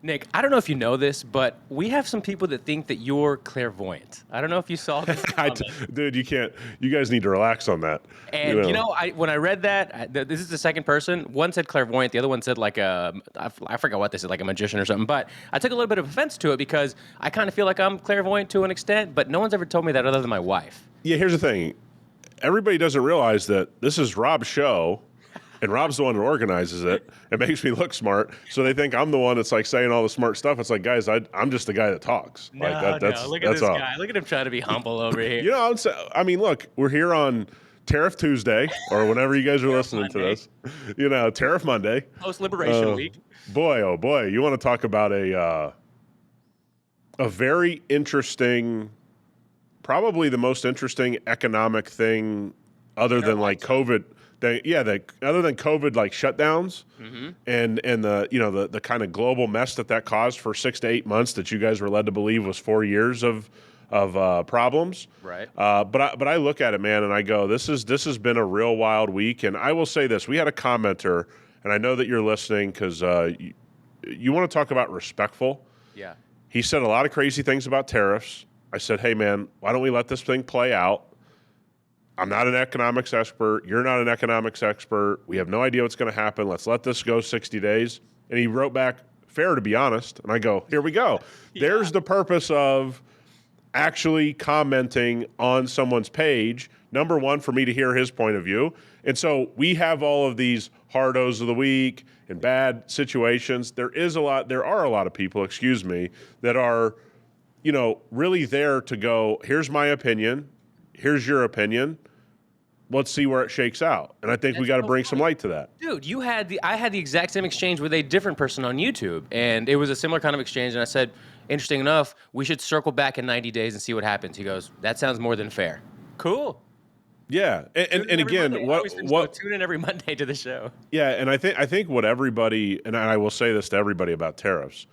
Nick, I don't know if you know this, but we have some people that think that you're clairvoyant. I don't know if you saw this comment. Dude, you can't. You guys need to relax on that. And when I read that, this is the second person. One said clairvoyant, the other one said like I forgot what they said, like a magician or something. But I took a little bit of offense to it because I kind of feel like I'm clairvoyant to an extent, but no one's ever told me that other than my wife. Yeah, here's the thing. Everybody doesn't realize that this is Rob's show, and Rob's the one who organizes it. It makes me look smart, so they think I'm the one that's like saying all the smart stuff. It's like, guys, I'm just the guy that talks. No, Like that's look at that's this all. guy. Look at him trying to be humble over here. I mean, look, we're here on Tariff Tuesday or whenever you guys are listening to this. Tariff Monday, Post-Liberation Week. Boy, oh boy, you want to talk about a very interesting, probably the most interesting economic thing other than like COVID. Other than COVID, like shutdowns and the kind of global mess that caused for 6 to 8 months that you guys were led to believe was 4 years of problems. Right. But I look at it, man, and I go, this has been a real wild week. And I will say this: we had a commenter, and I know that you're listening because you want to talk about respectful. Yeah. He said a lot of crazy things about tariffs. I said, hey, man, why don't we let this thing play out? I'm not an economics expert. You're not an economics expert. We have no idea what's going to happen. Let's let this go 60 days. And he wrote back, fair to be honest. And I go, here we go. Yeah. There's the purpose of actually commenting on someone's page. Number one, for me to hear his point of view. And so we have all of these hardos of the week and bad situations. There are a lot of people, that are, really there to go, here's my opinion. Here's your opinion. Let's see where it shakes out. And I think we got to bring some light to that. Dude, I had the exact same exchange with a different person on YouTube, and it was a similar kind of exchange. And I said, interesting enough, we should circle back in 90 days and see what happens. He goes, that sounds more than fair. Cool. Yeah, and again, tune in every Monday to the show. Yeah, and I think what everybody, and I will say this to everybody about tariffs.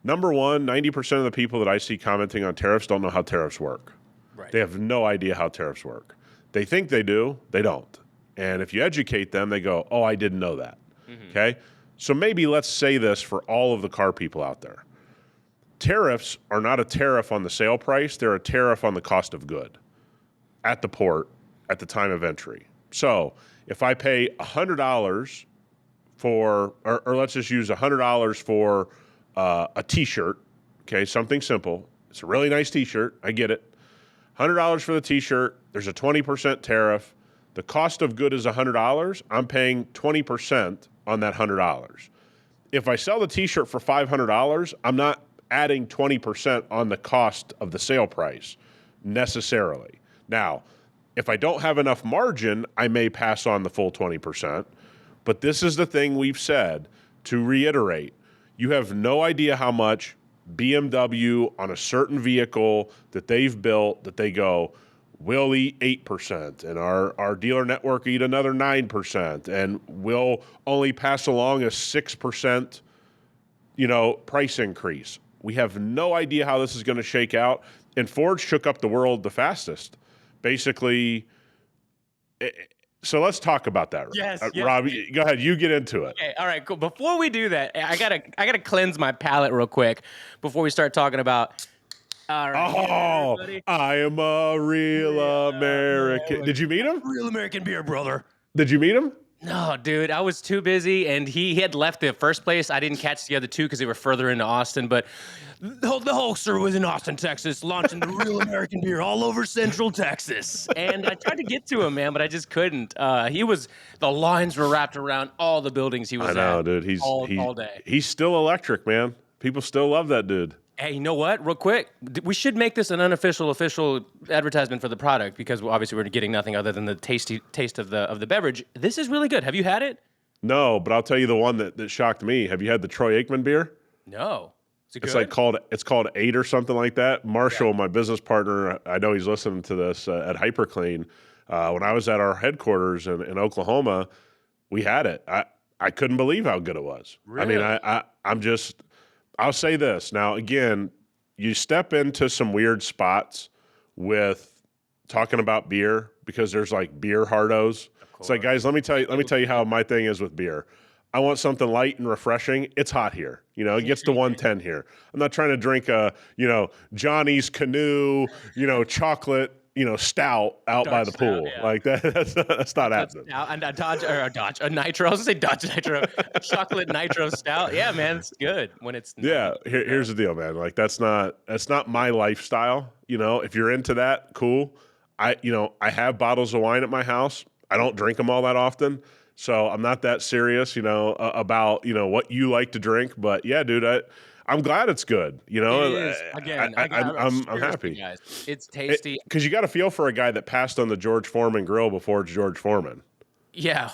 Number one, 90% of the people that I see commenting on tariffs don't know how tariffs work. Right. They have no idea how tariffs work. They think they do, they don't. And if you educate them, they go, oh, I didn't know that. Mm-hmm. Okay? So maybe let's say this for all of the car people out there. Tariffs are not a tariff on the sale price, they're a tariff on the cost of good at the port at the time of entry. So if I pay $100 for, or let's just use $100 for a T-shirt, okay, something simple. It's a really nice T-shirt, I get it. $100 for the T-shirt, there's a 20% tariff. The cost of good is $100. I'm paying 20% on that $100. If I sell the T-shirt for $500, I'm not adding 20% on the cost of the sale price necessarily. Now, if I don't have enough margin, I may pass on the full 20%. But this is the thing we've said to reiterate. You have no idea how much BMW on a certain vehicle that they've built that they go, we'll eat 8%, and our dealer network eat another 9%, and we'll only pass along a 6%, price increase. We have no idea how this is going to shake out, and Ford shook up the world the fastest. Basically, so let's talk about that. Yes, Rob, go ahead. You get into it. Okay, all right, cool. Before we do that, I gotta cleanse my palate real quick before we start talking about. All right, I am a real American. Did you meet him? Real American beer, brother. Did you meet him? No, dude, I was too busy, and he had left the first place. I didn't catch the other two because they were further into Austin, but the hoster was in Austin, Texas, launching the Real American beer all over Central Texas. And I tried to get to him, man, but I just couldn't. The lines were wrapped around all the buildings he was at. I know, dude. All day. He's still electric, man. People still love that dude. Hey, you know what? Real quick, we should make this an unofficial official advertisement for the product because obviously we're getting nothing other than the taste of the beverage. This is really good. Have you had it? No, but I'll tell you the one that shocked me. Have you had the Troy Aikman beer? No. Is it good? It's called 8 or something like that. Marshall, my business partner, I know he's listening to this at HyperClean. When I was at our headquarters in Oklahoma, we had it. I couldn't believe how good it was. Really? I mean, I'll say this. Now, again, you step into some weird spots with talking about beer because there's like beer hardos. It's like, guys, let me tell you how my thing is with beer. I want something light and refreshing. It's hot here. It gets to 110 here. I'm not trying to drink a, Johnny's Canoe, chocolate, stout out by Dark the stout, pool. yeah. Like that. That's not Chocolate happening. stout and a nitro. I was gonna say Dodge nitro, a chocolate nitro stout. Yeah, man, it's good when it's Yeah. 90. Here's the deal, man. Like that's not my lifestyle. If you're into that, cool. I have bottles of wine at my house. I don't drink them all that often. So I'm not that serious, about, what you like to drink. But yeah, dude, I'm glad it's good. It is. Again, I'm seriously, happy. guys, it's tasty. Because you got to feel for a guy that passed on the George Foreman grill before it's George Foreman. Yeah,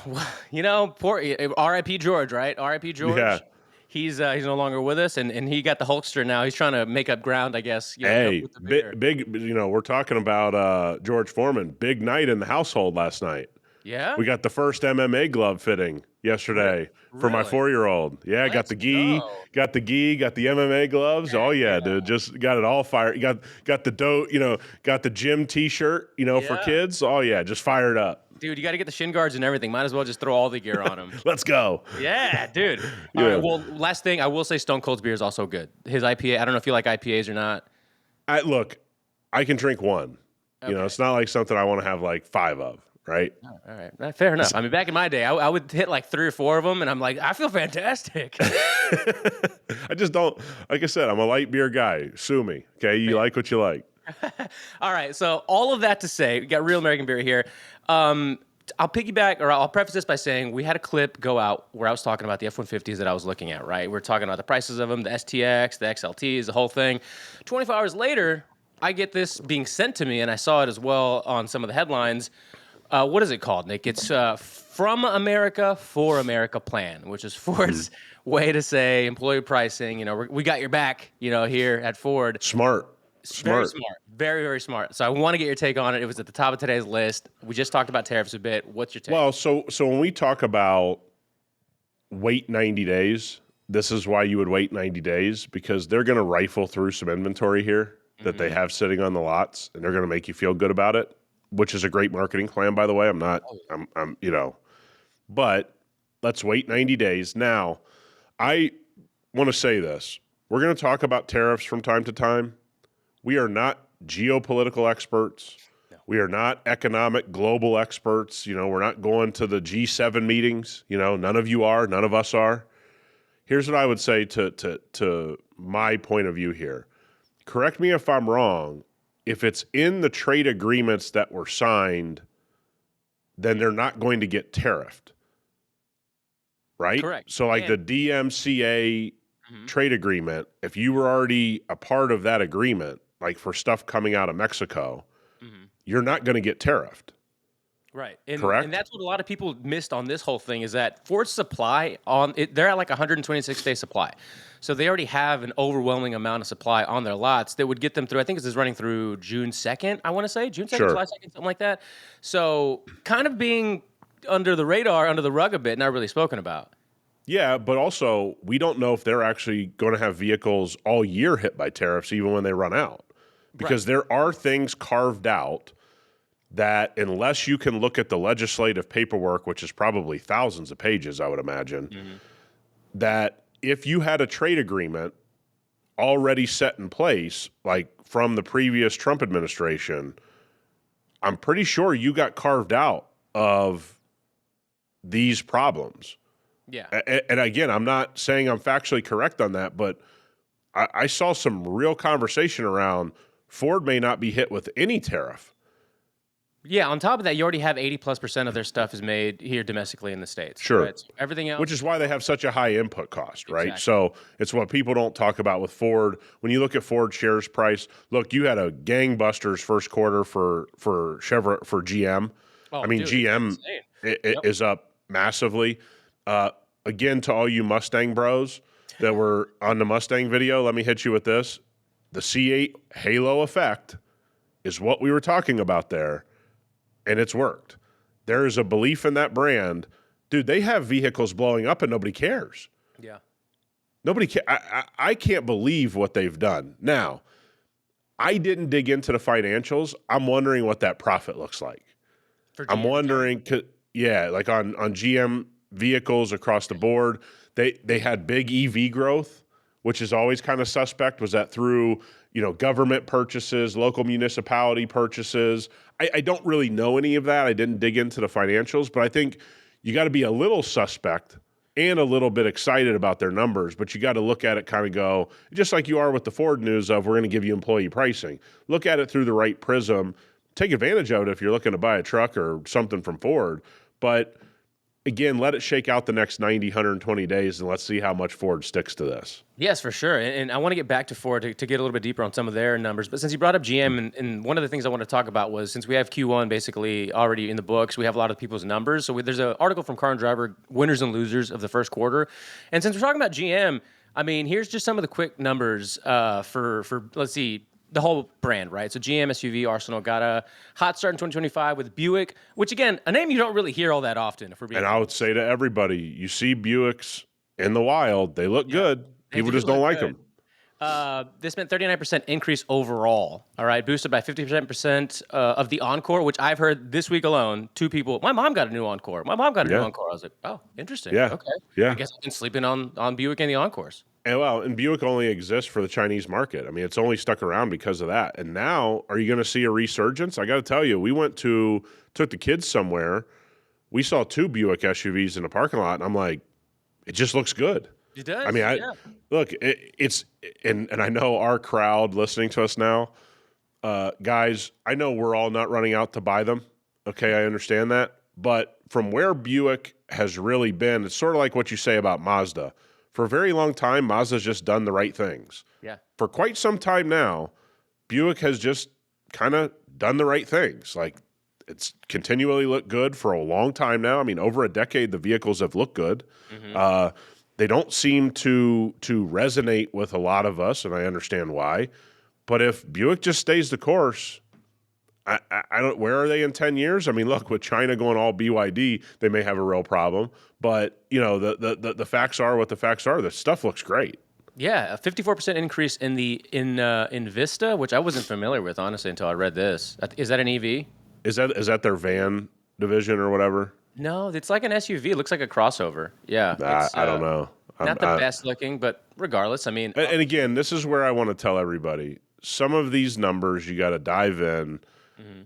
poor R.I.P. George, right? R.I.P. Yeah. George. He's no longer with us, and he got the Hulkster now. He's trying to make up ground, I guess. Hey, with the beer. big, we're talking about George Foreman. Big night in the household last night. Yeah. We got the first MMA glove fitting yesterday for my Really? 4-year-old. Yeah, got Let's the gi, go. got the MMA gloves. Oh yeah, dude, just got it all fired. You got the got the gym T-shirt, for Yeah. kids. Oh yeah, just fired up. Dude, you got to get the shin guards and everything. Might as well just throw all the gear on him. Let's go. Yeah, dude. All Yeah. right. Well, last thing, I will say Stone Cold's beer is also good. His IPA, I don't know if you like IPAs or not. I can drink one. Okay. It's not like something I want to have like 5 of, right? All right. Fair enough. I mean, back in my day, I would hit like 3 or 4 of them, and I'm like, I feel fantastic. I just don't, like I said, I'm a light beer guy. Sue me. Okay. You like what you like. All right. So all of that to say, we got real American beer here. I'll piggyback, or I'll preface this by saying we had a clip go out where I was talking about the F-150s that I was looking at, right? We're talking about the prices of them, the STX, the XLTs, the whole thing. 24 hours later, I get this being sent to me, and I saw it as well on some of the headlines. What is it called, Nick? It's From America, For America plan, which is Ford's way to say employee pricing. We got your back, here at Ford. Smart. Very smart. Very, very smart. So I want to get your take on it. It was at the top of today's list. We just talked about tariffs a bit. What's your take? Well, so when we talk about wait 90 days, this is why you would wait 90 days, because they're going to rifle through some inventory here that they have sitting on the lots, and they're going to make you feel good about it, which is a great marketing plan, by the way. But let's wait 90 days. Now, I want to say this. We're going to talk about tariffs from time to time. We are not geopolitical experts. No. We are not economic global experts. We're not going to the G7 meetings. None of you are. None of us are. Here's what I would say to my point of view here. Correct me if I'm wrong. If it's in the trade agreements that were signed, then they're not going to get tariffed. Right? Correct. So like the DMCA trade agreement, if you were already a part of that agreement, like for stuff coming out of Mexico, you're not going to get tariffed. Right. Correct? And that's what a lot of people missed on this whole thing is that Ford's supply they're at like 126-day supply. So they already have an overwhelming amount of supply on their lots that would get them through, I think this is running through June 2nd, I want to say. June 2nd, Sure. July 2nd, something like that. So kind of being under the radar, under the rug a bit, not really spoken about. Yeah, but also we don't know if they're actually going to have vehicles all year hit by tariffs, even when they run out. Because there are things carved out that unless you can look at the legislative paperwork, which is probably thousands of pages, I would imagine, that if you had a trade agreement already set in place, like from the previous Trump administration, I'm pretty sure you got carved out of these problems. Yeah. And again, I'm not saying I'm factually correct on that, but I saw some real conversation around Ford may not be hit with any tariff. Yeah, on top of that, you already have 80+% of their stuff is made here domestically in the States. Sure. Right? So everything else. Which is why they have such a high input cost, right? Exactly. So it's what people don't talk about with Ford. When you look at Ford shares price, look, you had a gangbusters first quarter for Chevrolet, for GM. Oh, I mean, dude, GM is up massively. Again, to all you Mustang bros that were on the Mustang video, let me hit you with this. The C8 halo effect is what we were talking about there, and it's worked. There is a belief in that brand. Dude, they have vehicles blowing up and nobody cares. Yeah. Nobody cares. I can't believe what they've done. Now, I didn't dig into the financials. I'm wondering what that profit looks like. For I'm GM, wondering, like on GM vehicles across the board. They had big EV growth, which is always kind of suspect. Was that through, government purchases, local municipality purchases? I don't really know any of that. I didn't dig into the financials, but I think you got to be a little suspect and a little bit excited about their numbers, but you got to look at it kind of go, just like you are with the Ford news of we're going to give you employee pricing. Look at it through the right prism. Take advantage of it if you're looking to buy a truck or something from Ford. But again, let it shake out the next 90, 120 days, and let's see how much Ford sticks to this. Yes, for sure. And I want to get back to Ford to get a little bit deeper on some of their numbers. But since you brought up GM, and one of the things I want to talk about was since we have Q1 basically already in the books, we have a lot of people's numbers. So there's an article from Car and Driver, winners and losers of the first quarter. And since we're talking about GM, I mean, here's just some of the quick numbers for let's see, the whole brand, right? So GM, SUV, Arsenal got a hot start in 2025 with Buick, which again, a name you don't really hear all that often. If we're being And I would say to everybody, you see Buicks in the wild, they look good. People just don't like them. This meant 39% increase overall. All right, boosted by 50% of the Encore, which I've heard this week alone. Two people. My mom got a new Encore. My mom got a new Encore. I was like, oh, interesting. Yeah. Okay. Yeah. I guess I've been sleeping on Buick and the Encores. And Buick only exists for the Chinese market. I mean, it's only stuck around because of that. And now, are you going to see a resurgence? I got to tell you, we took the kids somewhere. We saw two Buick SUVs in a parking lot, and I'm like, it just looks good. It does. I mean, look, it's and I know our crowd listening to us now, guys. I know we're all not running out to buy them. Okay, I understand that, but from where Buick has really been, it's sort of like what you say about Mazda. For a very long time, Mazda's just done the right things. Yeah. For quite some time now, Buick has just kind of done the right things. Like, it's continually looked good for a long time now. I mean, over a decade, the vehicles have looked good. Mm-hmm. They don't seem to resonate with a lot of us, and I understand why. But if Buick just stays the course, I don't. Where are they in 10 years? I mean, look, with China going all BYD, they may have a real problem. But the facts are what the facts are. The stuff looks great. Yeah, a 54% increase in Vista, which I wasn't familiar with honestly until I read this. Is that an EV? Is that their van division or whatever? No, it's like an SUV. It looks like a crossover. Yeah, I don't know. Not the best looking, but regardless, I mean. And again, this is where I want to tell everybody: some of these numbers you got to dive in,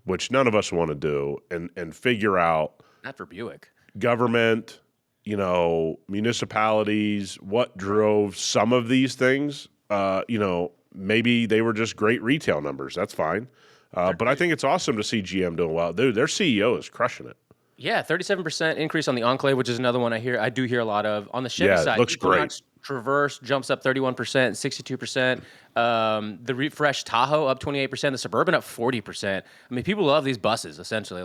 which none of us want to do, and figure out. Not for Buick. Government, municipalities, what drove some of these things. Maybe they were just great retail numbers. That's fine. But I think it's awesome to see GM doing well. Dude, their CEO is crushing it. Yeah, 37% increase on the Enclave, which is another one I do hear a lot of. On the Chevy side, looks great. Traverse jumps up 31%, 62%. The refreshed Tahoe up 28%. The Suburban up 40%. I mean, people love these buses, essentially.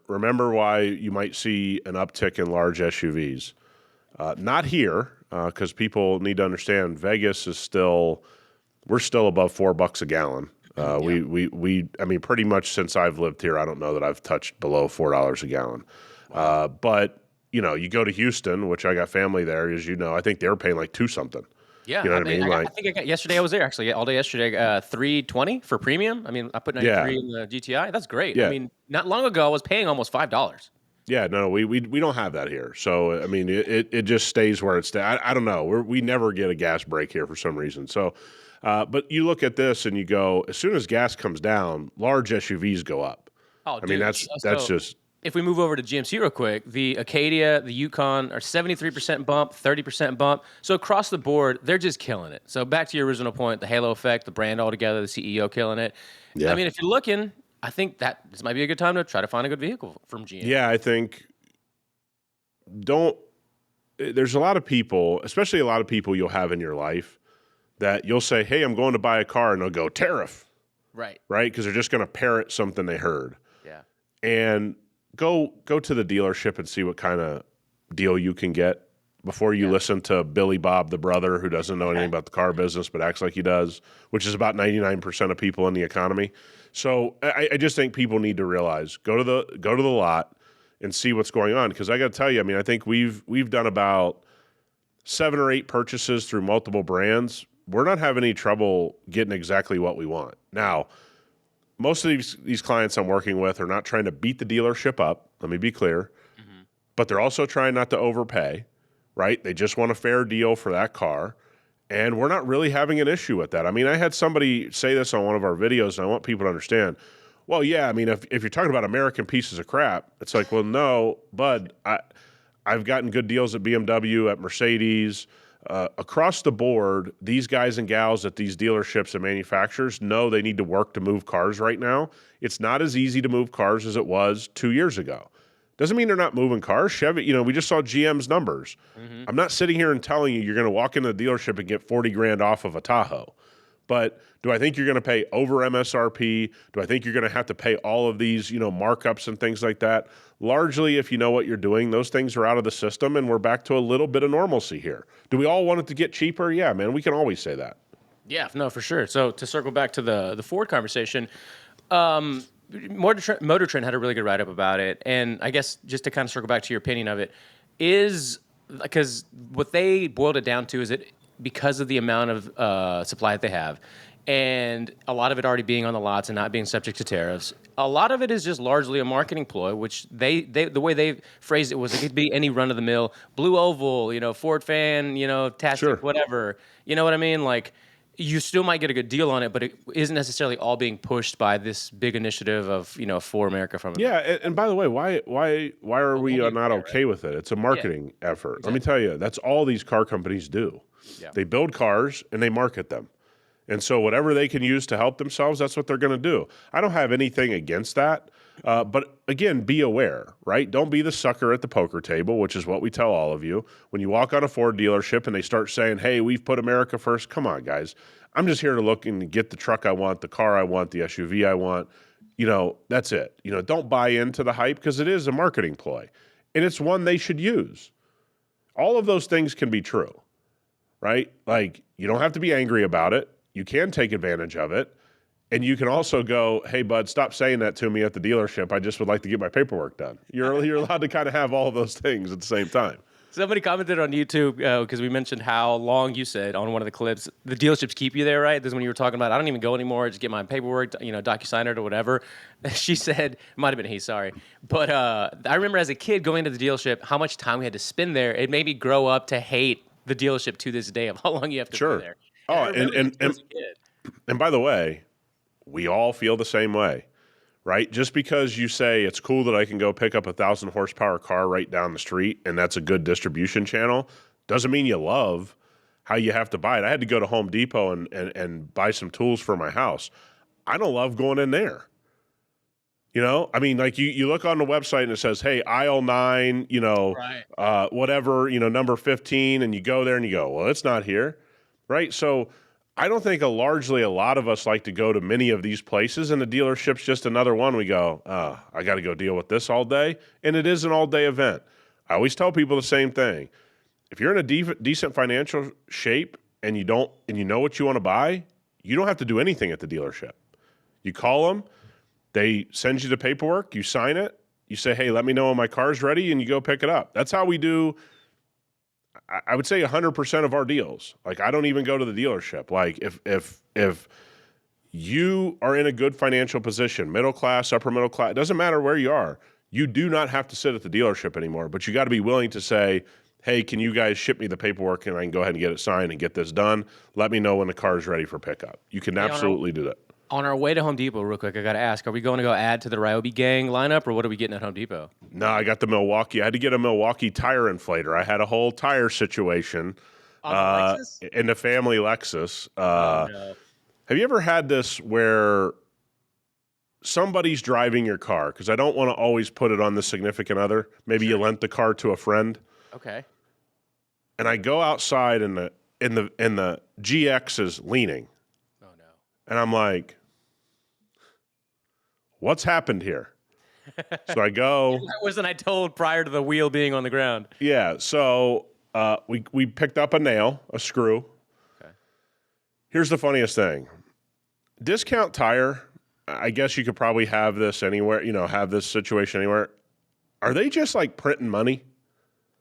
Remember why you might see an uptick in large SUVs. Not here, because people need to understand Vegas is we're still above $4 a gallon. I mean, pretty much since I've lived here, I don't know that I've touched below $4 a gallon. Wow. But you go to Houston, which I got family there, as you know, I think they were paying like $2 something. Yeah, you know what I mean. I think I got yesterday. I was there actually all day yesterday. $320 for premium. I mean, I put 93 in the GTI. That's great. Yeah. I mean, not long ago I was paying almost $5. Yeah, no, we don't have that here. So I mean, it just stays where it's. I don't know. We never get a gas break here for some reason. So. But you look at this and you go, as soon as gas comes down, large SUVs go up. Oh, I mean, that's just. If we move over to GMC real quick, the Acadia, the Yukon are 73% bump, 30% bump. So across the board, they're just killing it. So back to your original point, the halo effect, the brand altogether, the CEO killing it. Yeah. I mean, if you're looking, I think that this might be a good time to try to find a good vehicle from GM. Yeah, I think there's a lot of people, especially a lot of people you'll have in your life, that you'll say, hey, I'm going to buy a car, and they'll go, tariff. Right. Because they're just going to parrot something they heard. Yeah. And go to the dealership and see what kind of deal you can get before you listen to Billy Bob, the brother, who doesn't know anything about the car business but acts like he does, which is about 99% of people in the economy. So I just think people need to realize, go to the lot and see what's going on. Because I got to tell you, I mean, I think we've done about 7 or 8 purchases through multiple brands. We're not having any trouble getting exactly what we want. Now, most of these clients I'm working with are not trying to beat the dealership up. Let me be clear. but they're also trying not to overpay, right? They just want a fair deal for that car. And we're not really having an issue with that. I mean, I had somebody say this on one of our videos, and I want people to understand. Well, yeah, I mean, if you're talking about American pieces of crap, it's like, well, no, bud, I've gotten good deals at BMW, at Mercedes, across the board. These guys and gals at these dealerships and manufacturers know they need to work to move cars right now. It's not as easy to move cars as it was 2 years ago. Doesn't mean they're not moving cars. Chevy, we just saw GM's numbers. Mm-hmm. I'm not sitting here and telling you're going to walk into the dealership and get 40 grand off of a Tahoe. But do I think you're going to pay over MSRP? Do I think you're going to have to pay all of these, markups and things like that? Largely, if you know what you're doing, those things are out of the system, and we're back to a little bit of normalcy here. Do we all want it to get cheaper? Yeah, man, we can always say that. Yeah, no, for sure. So to circle back to the Ford conversation, Motor Trend had a really good write-up about it. And I guess just to kind of circle back to your opinion of it, is because what they boiled it down to is it because of the amount of supply that they have, and a lot of it already being on the lots and not being subject to tariffs. A lot of it is just largely a marketing ploy, which they the way they phrased it was it could be any run-of-the-mill blue oval, Ford fan, Tastic, Sure. whatever. You know what I mean? Like, you still might get a good deal on it, but it isn't necessarily all being pushed by this big initiative of For America from Yeah, and by the way, why are we not okay with it? It's a marketing effort. exactly. Let me tell you, that's all these car companies do. Yeah. They build cars and they market them. And so whatever they can use to help themselves, that's what they're going to do. I don't have anything against that. But again, be aware, right? Don't be the sucker at the poker table, which is what we tell all of you. When you walk on a Ford dealership and they start saying, hey, we've put America first, come on, guys. I'm just here to look and get the truck I want, the car I want, the SUV I want. That's it. Don't buy into the hype because it is a marketing ploy. And it's one they should use. All of those things can be true, right? Like, you don't have to be angry about it. You can take advantage of it. And you can also go, hey, bud, stop saying that to me at the dealership. I just would like to get my paperwork done. You're allowed to kind of have all of those things at the same time. Somebody commented on YouTube because we mentioned how long you said on one of the clips the dealerships keep you there, right? This is when you were talking about I don't even go anymore. I just get my paperwork, DocuSign it or whatever. She said, it might have been he, sorry, but I remember as a kid going to the dealership how much time we had to spend there. It made me grow up to hate the dealership to this day of how long you have to Sure. be there. Oh, I remember this as a kid. and by the way, we all feel the same way, right? Just because you say it's cool that I can go pick up 1,000 horsepower car right down the street and that's a good distribution channel doesn't mean you love how you have to buy it. I had to go to Home Depot and buy some tools for my house. I don't love going in there. I mean, like you look on the website and it says, hey, aisle 9, Right. whatever, number 15, and you go there and you go, well, it's not here, right? So I don't think largely a lot of us like to go to many of these places, and the dealership's just another one. We go, I got to go deal with this all day, and it is an all-day event. I always tell people the same thing. If you're in a decent financial shape and you know what you want to buy, you don't have to do anything at the dealership. You call them, they send you the paperwork, you sign it, you say, hey, let me know when my car's ready, and you go pick it up. That's how we do, I would say 100% of our deals. Like, I don't even go to the dealership. Like, if you are in a good financial position, middle class, upper middle class, it doesn't matter where you are, you do not have to sit at the dealership anymore, but you got to be willing to say, hey, can you guys ship me the paperwork and I can go ahead and get it signed and get this done? Let me know when the car is ready for pickup. You can absolutely do that. On our way to Home Depot, real quick, I got to ask, are we going to go add to the Ryobi gang lineup, or what are we getting at Home Depot? No, I got the Milwaukee. I had to get a Milwaukee tire inflator. I had a whole tire situation On the Lexus? in the family Lexus. No. Have you ever had this where somebody's driving your car? Because I don't want to always put it on the significant other. Maybe you lent the car to a friend. Okay. And I go outside and the GX is leaning. Oh, no. And I'm like, what's happened here? So I go. Wasn't I told prior to the wheel being on the ground? Yeah. So we picked up a nail, a screw. Okay. Here's the funniest thing. Discount tire, I guess you could probably have this anywhere, have this situation anywhere. Are they just like printing money?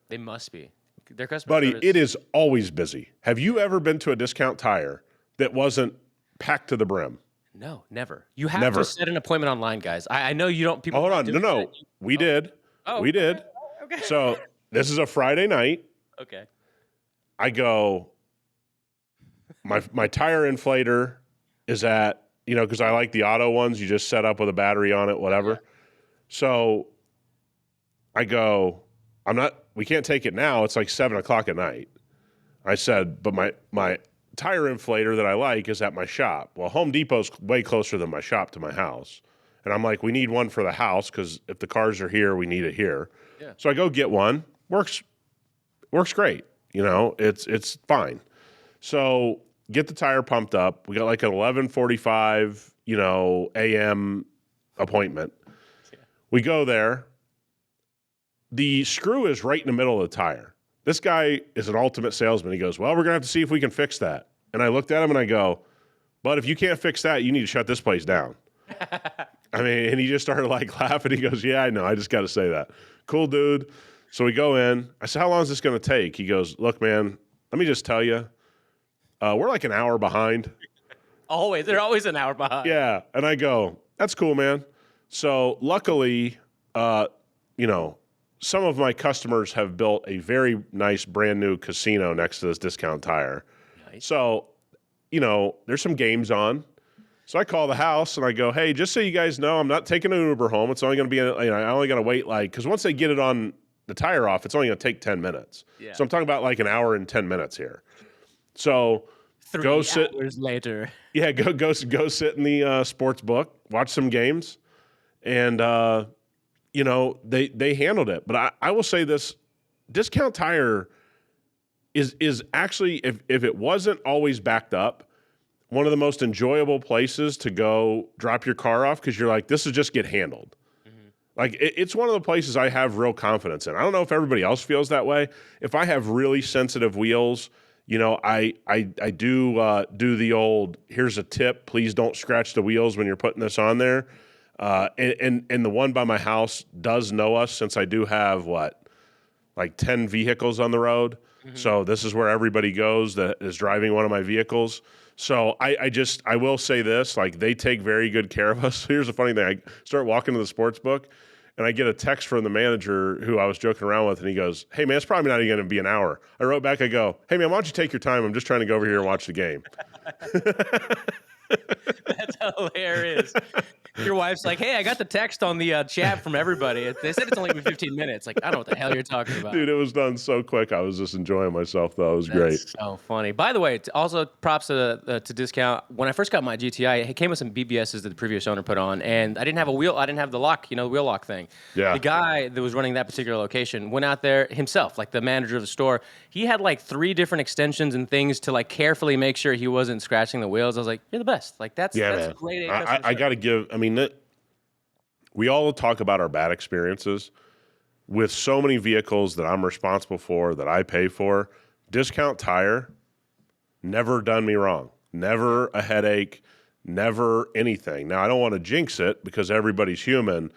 They must be. Their customer Buddy, service. it is always busy. Have you ever been to a discount tire that wasn't packed to the brim? No, never. You have Never. to set an appointment online, guys. I know you don't. People. Hold on. do No. that. We did. Oh, We did. Okay. Okay. So this is a Friday night. Okay. I go, my tire inflator is at, because I like the auto ones. You just set up with a battery on it, whatever. Yeah. So I go, we can't take it now. It's like 7:00 at night. I said, but my tire inflator that I like is at my shop. Well, Home Depot's way closer than my shop to my house. And I'm like, we need one for the house because if the cars are here, we need it here. Yeah. So I go get one. Works great. It's fine. So get the tire pumped up. We got like an 11:45, a.m. appointment. Yeah. We go there. The screw is right in the middle of the tire. This guy is an ultimate salesman. He goes, well, we're going to have to see if we can fix that. And I looked at him and I go, but if you can't fix that, you need to shut this place down. And he just started like laughing. He goes, yeah, I know. I just got to say that. Cool dude. So we go in. I said, how long is this going to take? He goes, look, man, let me just tell you, we're like an hour behind. Always. They're always an hour behind. Yeah. And I go, that's cool, man. So luckily, some of my customers have built a very nice brand new casino next to this Discount Tire. Nice. So, there's some games on. So I call the house and I go, hey, just so you guys know, I'm not taking an Uber home. It's only going to be, I only got to wait because once they get it on the tire off, it's only going to take 10 minutes. Yeah. So I'm talking about like an hour and 10 minutes here. So 3 go sit. hours later. Yeah, go sit in the sports book, watch some games, and they handled it. But I will say this: Discount Tire is actually, if it wasn't always backed up, one of the most enjoyable places to go drop your car off because you're like, this will just get handled. Mm-hmm. Like it's one of the places I have real confidence in. I don't know if everybody else feels that way. If I have really sensitive wheels. I do the old, here's a tip, please don't scratch the wheels when you're putting this on there. And the one by my house does know us since I do have, like 10 vehicles on the road. Mm-hmm. So this is where everybody goes that is driving one of my vehicles. So I will say this, like they take very good care of us. Here's a funny thing. I start walking to the sports book. And I get a text from the manager who I was joking around with, and he goes, hey, man, it's probably not even going to be an hour. I wrote back, I go, hey, man, why don't you take your time? I'm just trying to go over here and watch the game. That's hilarious. Your wife's like, hey, I got the text on the chat from everybody. They said it's only been 15 minutes. Like, I don't know what the hell you're talking about. Dude, it was done so quick. I was just enjoying myself, though. It was great. So funny. By the way, also props to Discount. When I first got my GTI, it came with some BBSs that the previous owner put on, and I didn't have a wheel. I didn't have the lock, the wheel lock thing. Yeah. The guy that was running that particular location went out there himself, like the manager of the store. He had like 3 different extensions and things to like carefully make sure he wasn't scratching the wheels. I was like, you're the best. Like that's man. Great. I got to give. We all talk about our bad experiences with so many vehicles that I'm responsible for, that I pay for. Discount Tire never done me wrong. Never a headache, never anything. Now, I don't want to jinx it because everybody's human,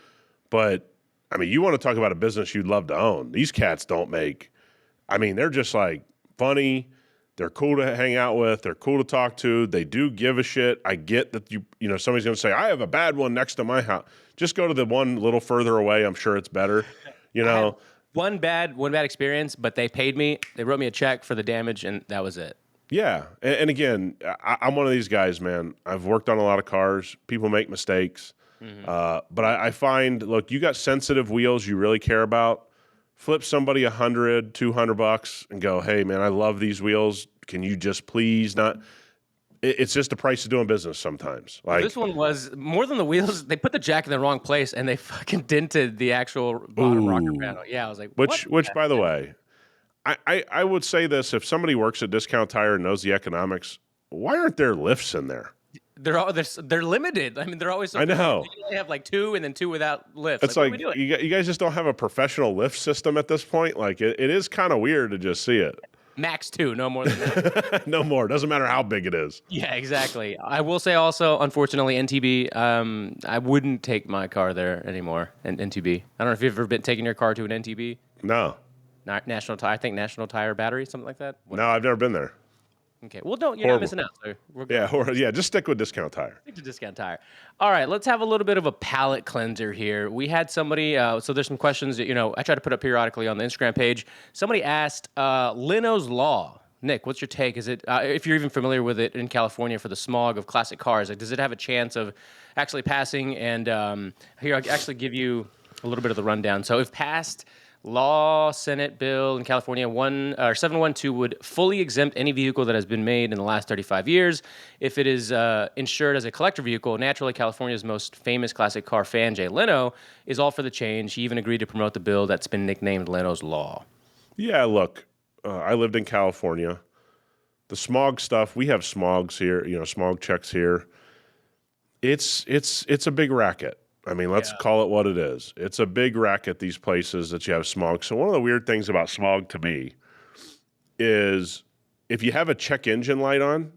but you want to talk about a business you'd love to own. These cats don't make, they're just like funny. They're cool to hang out with. They're cool to talk to. They do give a shit. I get that somebody's going to say, I have a bad one next to my house. Just go to the one a little further away. I'm sure it's better. One bad experience, but they paid me. They wrote me a check for the damage, and that was it. Yeah. And again, I'm one of these guys, man. I've worked on a lot of cars. People make mistakes. Mm-hmm. But I find, look, you got sensitive wheels you really care about. Flip somebody $100, $200 and go, hey, man, I love these wheels. Can you just please not? It's just the price of doing business sometimes. Like this one was more than the wheels. They put the jack in the wrong place and they fucking dented the actual bottom rocker panel. Yeah, I was like, which by the way, I would say this: if somebody works at Discount Tire and knows the economics, why aren't there lifts in there? They're limited. They're always. I know. They have like 2 and then 2 without lifts. It's like you guys just don't have a professional lift system at this point. Like it is kind of weird to just see it. Max 2, no more than that. No more. Doesn't matter how big it is. Yeah, exactly. I will say also, unfortunately, NTB, I wouldn't take my car there anymore. NTB. I don't know if you've ever been taking your car to an NTB. No. National Tire. I think National Tire Battery, something like that. No, I've never been there. Okay. Well, you're not Horrible. missing out. So we're Yeah, good. or, yeah, just stick with Discount Tire. Stick to Discount Tire. All right, let's have a little bit of a palate cleanser here. We had somebody, so there's some questions that, I try to put up periodically on the Instagram page. Somebody asked, Leno's Law. Nick, what's your take? Is it, if you're even familiar with it in California for the smog of classic cars, like, does it have a chance of actually passing? And here, I'll actually give you a little bit of the rundown. So if passed, Law Senate bill in California 712 would fully exempt any vehicle that has been made in the last 35 years if it is insured as a collector vehicle. Naturally, California's most famous classic car fan, Jay Leno, is all for the change. He even agreed to promote the bill that's been nicknamed Leno's Law. Yeah, look, I lived in California. The smog stuff, we have smogs here, smog checks here. It's a big racket. I mean, let's call it what it is. It's a big racket, these places that you have smog. So one of the weird things about smog to me is if you have a check engine light on,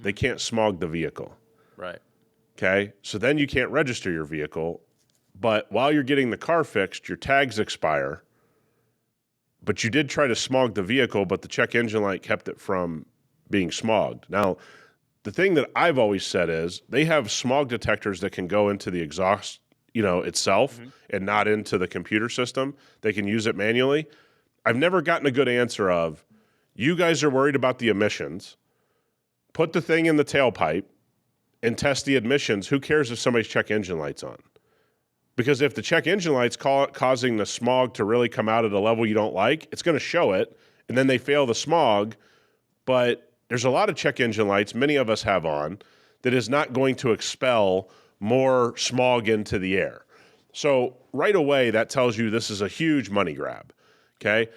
they can't smog the vehicle. Right. Okay? So then you can't register your vehicle. But while you're getting the car fixed, your tags expire. But you did try to smog the vehicle, but the check engine light kept it from being smogged. Now, the thing that I've always said is they have smog detectors that can go into the exhaust, itself and not into the computer system. They can use it manually. I've never gotten a good answer of, you guys are worried about the emissions. Put the thing in the tailpipe and test the emissions. Who cares if somebody's check engine light's on? Because if the check engine light's causing the smog to really come out at a level you don't like, it's going to show it, and then they fail the smog. But there's a lot of check engine lights, many of us have on, that is not going to expel more smog into the air. So right away, that tells you this is a huge money grab, okay?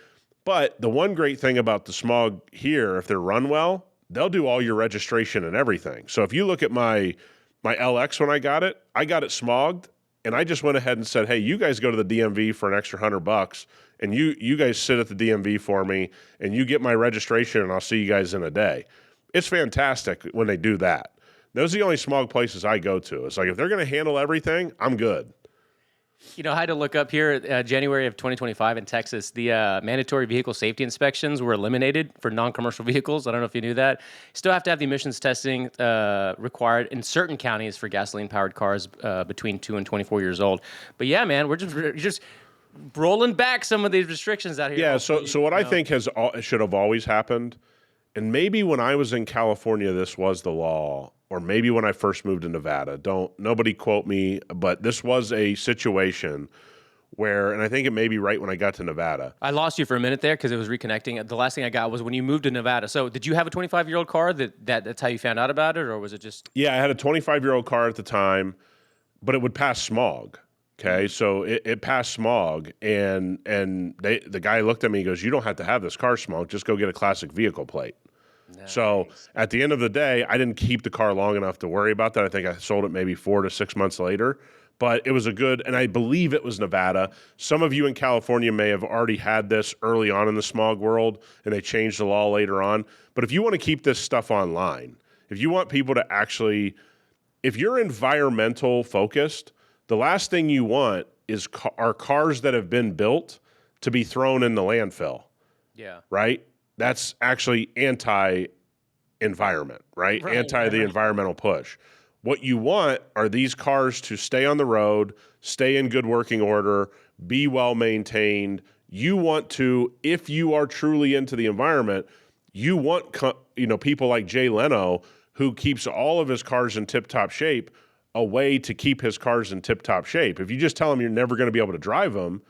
But the one great thing about the smog here, if they're run well, they'll do all your registration and everything. So if you look at my LX when I got it smogged, and I just went ahead and said, hey, you guys go to the DMV for an extra $100, and you guys sit at the DMV for me, and you get my registration, and I'll see you guys in a day. It's fantastic when they do that. Those are the only smog places I go to. It's like, if they're going to handle everything, I'm good. I had to look up here, January of 2025 in Texas, the mandatory vehicle safety inspections were eliminated for non-commercial vehicles. I don't know if you knew that. Still have to have the emissions testing required in certain counties for gasoline-powered cars between 2 and 24 years old. But yeah, man, we're just rolling back some of these restrictions out here. Yeah, so what I think should have always happened, and maybe when I was in California, this was the law, or maybe when I first moved to Nevada. Nobody quote me, but this was a situation where, and I think it may be right when I got to Nevada. I lost you for a minute there because it was reconnecting. The last thing I got was when you moved to Nevada. So did you have a 25-year-old car that's how you found out about it, or was it just? Yeah, I had a 25-year-old car at the time, but it would pass smog. Okay, so it passed smog, and the guy looked at me and goes, you don't have to have this car smog, just go get a classic vehicle plate. Nice. So at the end of the day, I didn't keep the car long enough to worry about that. I think I sold it maybe 4 to 6 months later, but it was and I believe it was Nevada. Some of you in California may have already had this early on in the smog world, and they changed the law later on. But if you want to keep this stuff online, if you want people to actually, if you're environmental focused, the last thing you want is are cars that have been built to be thrown in the landfill. Yeah. Right? That's actually anti-environment, right? The environmental push. What you want are these cars to stay on the road, stay in good working order, be well maintained. You want to, if you are truly into the environment, you want people like Jay Leno, who keeps all of his cars in tip-top shape, a way to keep his cars in tip-top shape. If you just tell them you're never going to be able to drive them,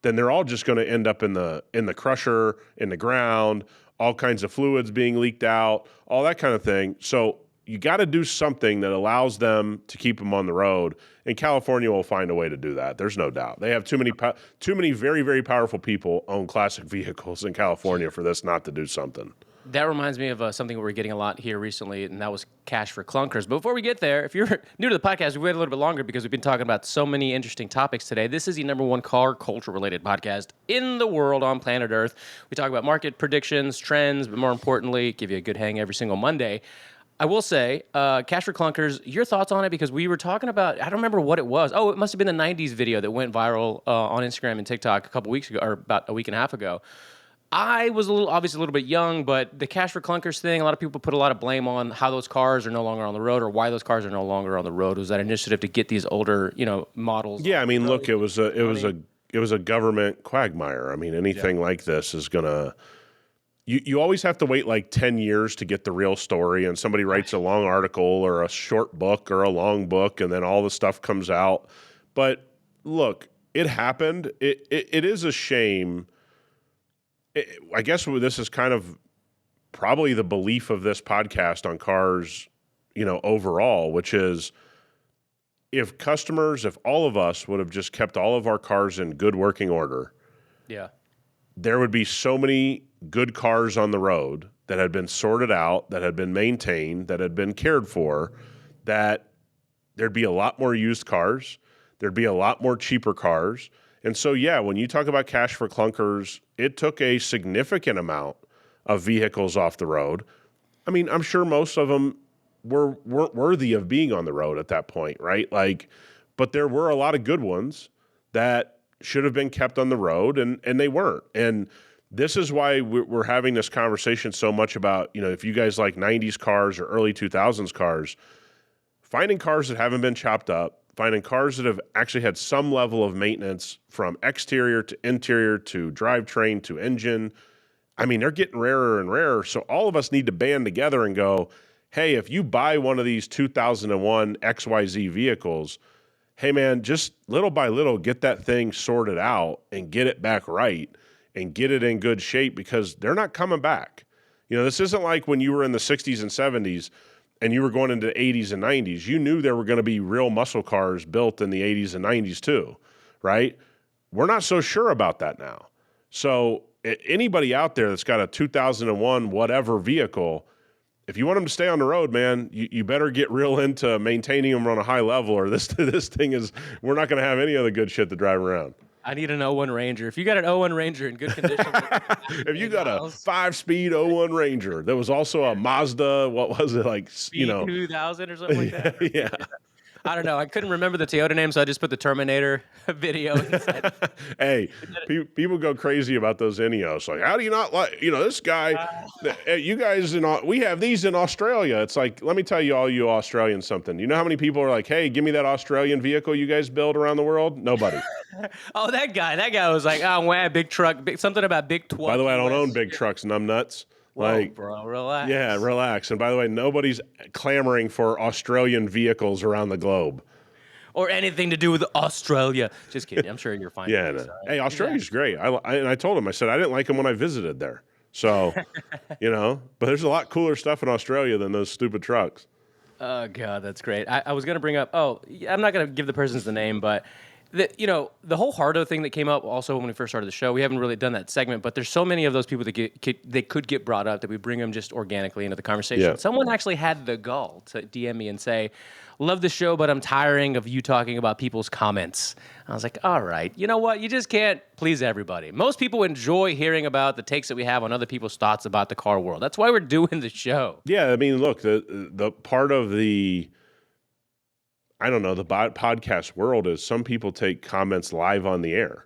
then they're all just going to end up in the crusher, in the ground, all kinds of fluids being leaked out, all that kind of thing. So you got to do something that allows them to keep them on the road, and California will find a way to do that. There's no doubt. They have too many very, very powerful people own classic vehicles in California for this not to do something. That reminds me of something we're getting a lot here recently, and that was cash for clunkers. But before we get there, if you're new to the podcast, we waited a little bit longer because we've been talking about so many interesting topics today. This is the #1 car culture-related podcast in the world on planet Earth. We talk about market predictions, trends, but more importantly, give you a good hang every single Monday. I will say, Cash for Clunkers, your thoughts on it, because we were talking about, I don't remember what it was. Oh, it must have been the 90s video that went viral on Instagram and TikTok a couple weeks ago, or about a week and a half ago. I was obviously a little bit young, but the cash for clunkers thing, a lot of people put a lot of blame on how those cars are no longer on the road or why those cars are no longer on the road. It was that initiative to get these older, models Yeah, I off the mean, road, look, money. it was a government quagmire. I mean, anything like this is gonna you always have to wait like 10 years to get the real story, and somebody writes a long article or a short book or a long book, and then all the stuff comes out. But look, it happened. It is a shame. I guess this is kind of probably the belief of this podcast on cars, overall, which is if all of us would have just kept all of our cars in good working order, Yeah. there would be so many good cars on the road that had been sorted out, that had been maintained, that had been cared for, that there'd be a lot more used cars. There'd be a lot more cheaper cars. And so, yeah, when you talk about cash for clunkers, it took a significant amount of vehicles off the road. I mean, I'm sure most of them weren't worthy of being on the road at that point, right? But there were a lot of good ones that should have been kept on the road, and they weren't. And this is why we're having this conversation so much about, if you guys like 90s cars or early 2000s cars, finding cars that haven't been chopped up, finding cars that have actually had some level of maintenance from exterior to interior to drivetrain to engine. I mean, they're getting rarer and rarer. So all of us need to band together and go, hey, if you buy one of these 2001 XYZ vehicles, hey, man, just little by little get that thing sorted out and get it back right and get it in good shape, because they're not coming back. This isn't like when you were in the 60s and 70s and you were going into the 80s and 90s. You knew there were going to be real muscle cars built in the 80s and 90s too, right? We're not so sure about that now. So anybody out there that's got a 2001 whatever vehicle, if you want them to stay on the road, man, you better get real into maintaining them on a high level, or this thing is, we're not going to have any other good shit to drive around. I need an '01 Ranger. If you got an '01 Ranger in good condition, If you got a 5-speed '01 Ranger, there was also a Mazda, what was it, like, B2000 or something like that. yeah. I don't know. I couldn't remember the Toyota name, so I just put the Terminator video instead. Hey, people go crazy about those Ineos. Like, how do you not like, this guy, you guys, we have these in Australia. It's like, let me tell you, all you Australians, something. You know how many people are like, hey, give me that Australian vehicle you guys build around the world? Nobody. Oh, that guy was like, oh, wow, big truck, something about big truck. By the way, I don't own big trucks, numbnuts. Whoa, bro, relax. Yeah, relax. And by the way, nobody's clamoring for Australian vehicles around the globe. Or anything to do with Australia. Just kidding. I'm sure you're fine. Yeah, no. Hey, Australia's great. And I told him, I said, I didn't like them when I visited there. So, but there's a lot cooler stuff in Australia than those stupid trucks. Oh, God, that's great. I was going to bring up, I'm not going to give the person's the name, but the whole Hardo thing that came up also when we first started the show, we haven't really done that segment, but there's so many of those people that could get brought up that we bring them just organically into the conversation. Yeah. Someone actually had the gall to DM me and say, love the show, but I'm tiring of you talking about people's comments. I was like, all right, you know what? You just can't please everybody. Most people enjoy hearing about the takes that we have on other people's thoughts about the car world. That's why we're doing the show. Yeah, I mean, look, the part of the podcast world is some people take comments live on the air.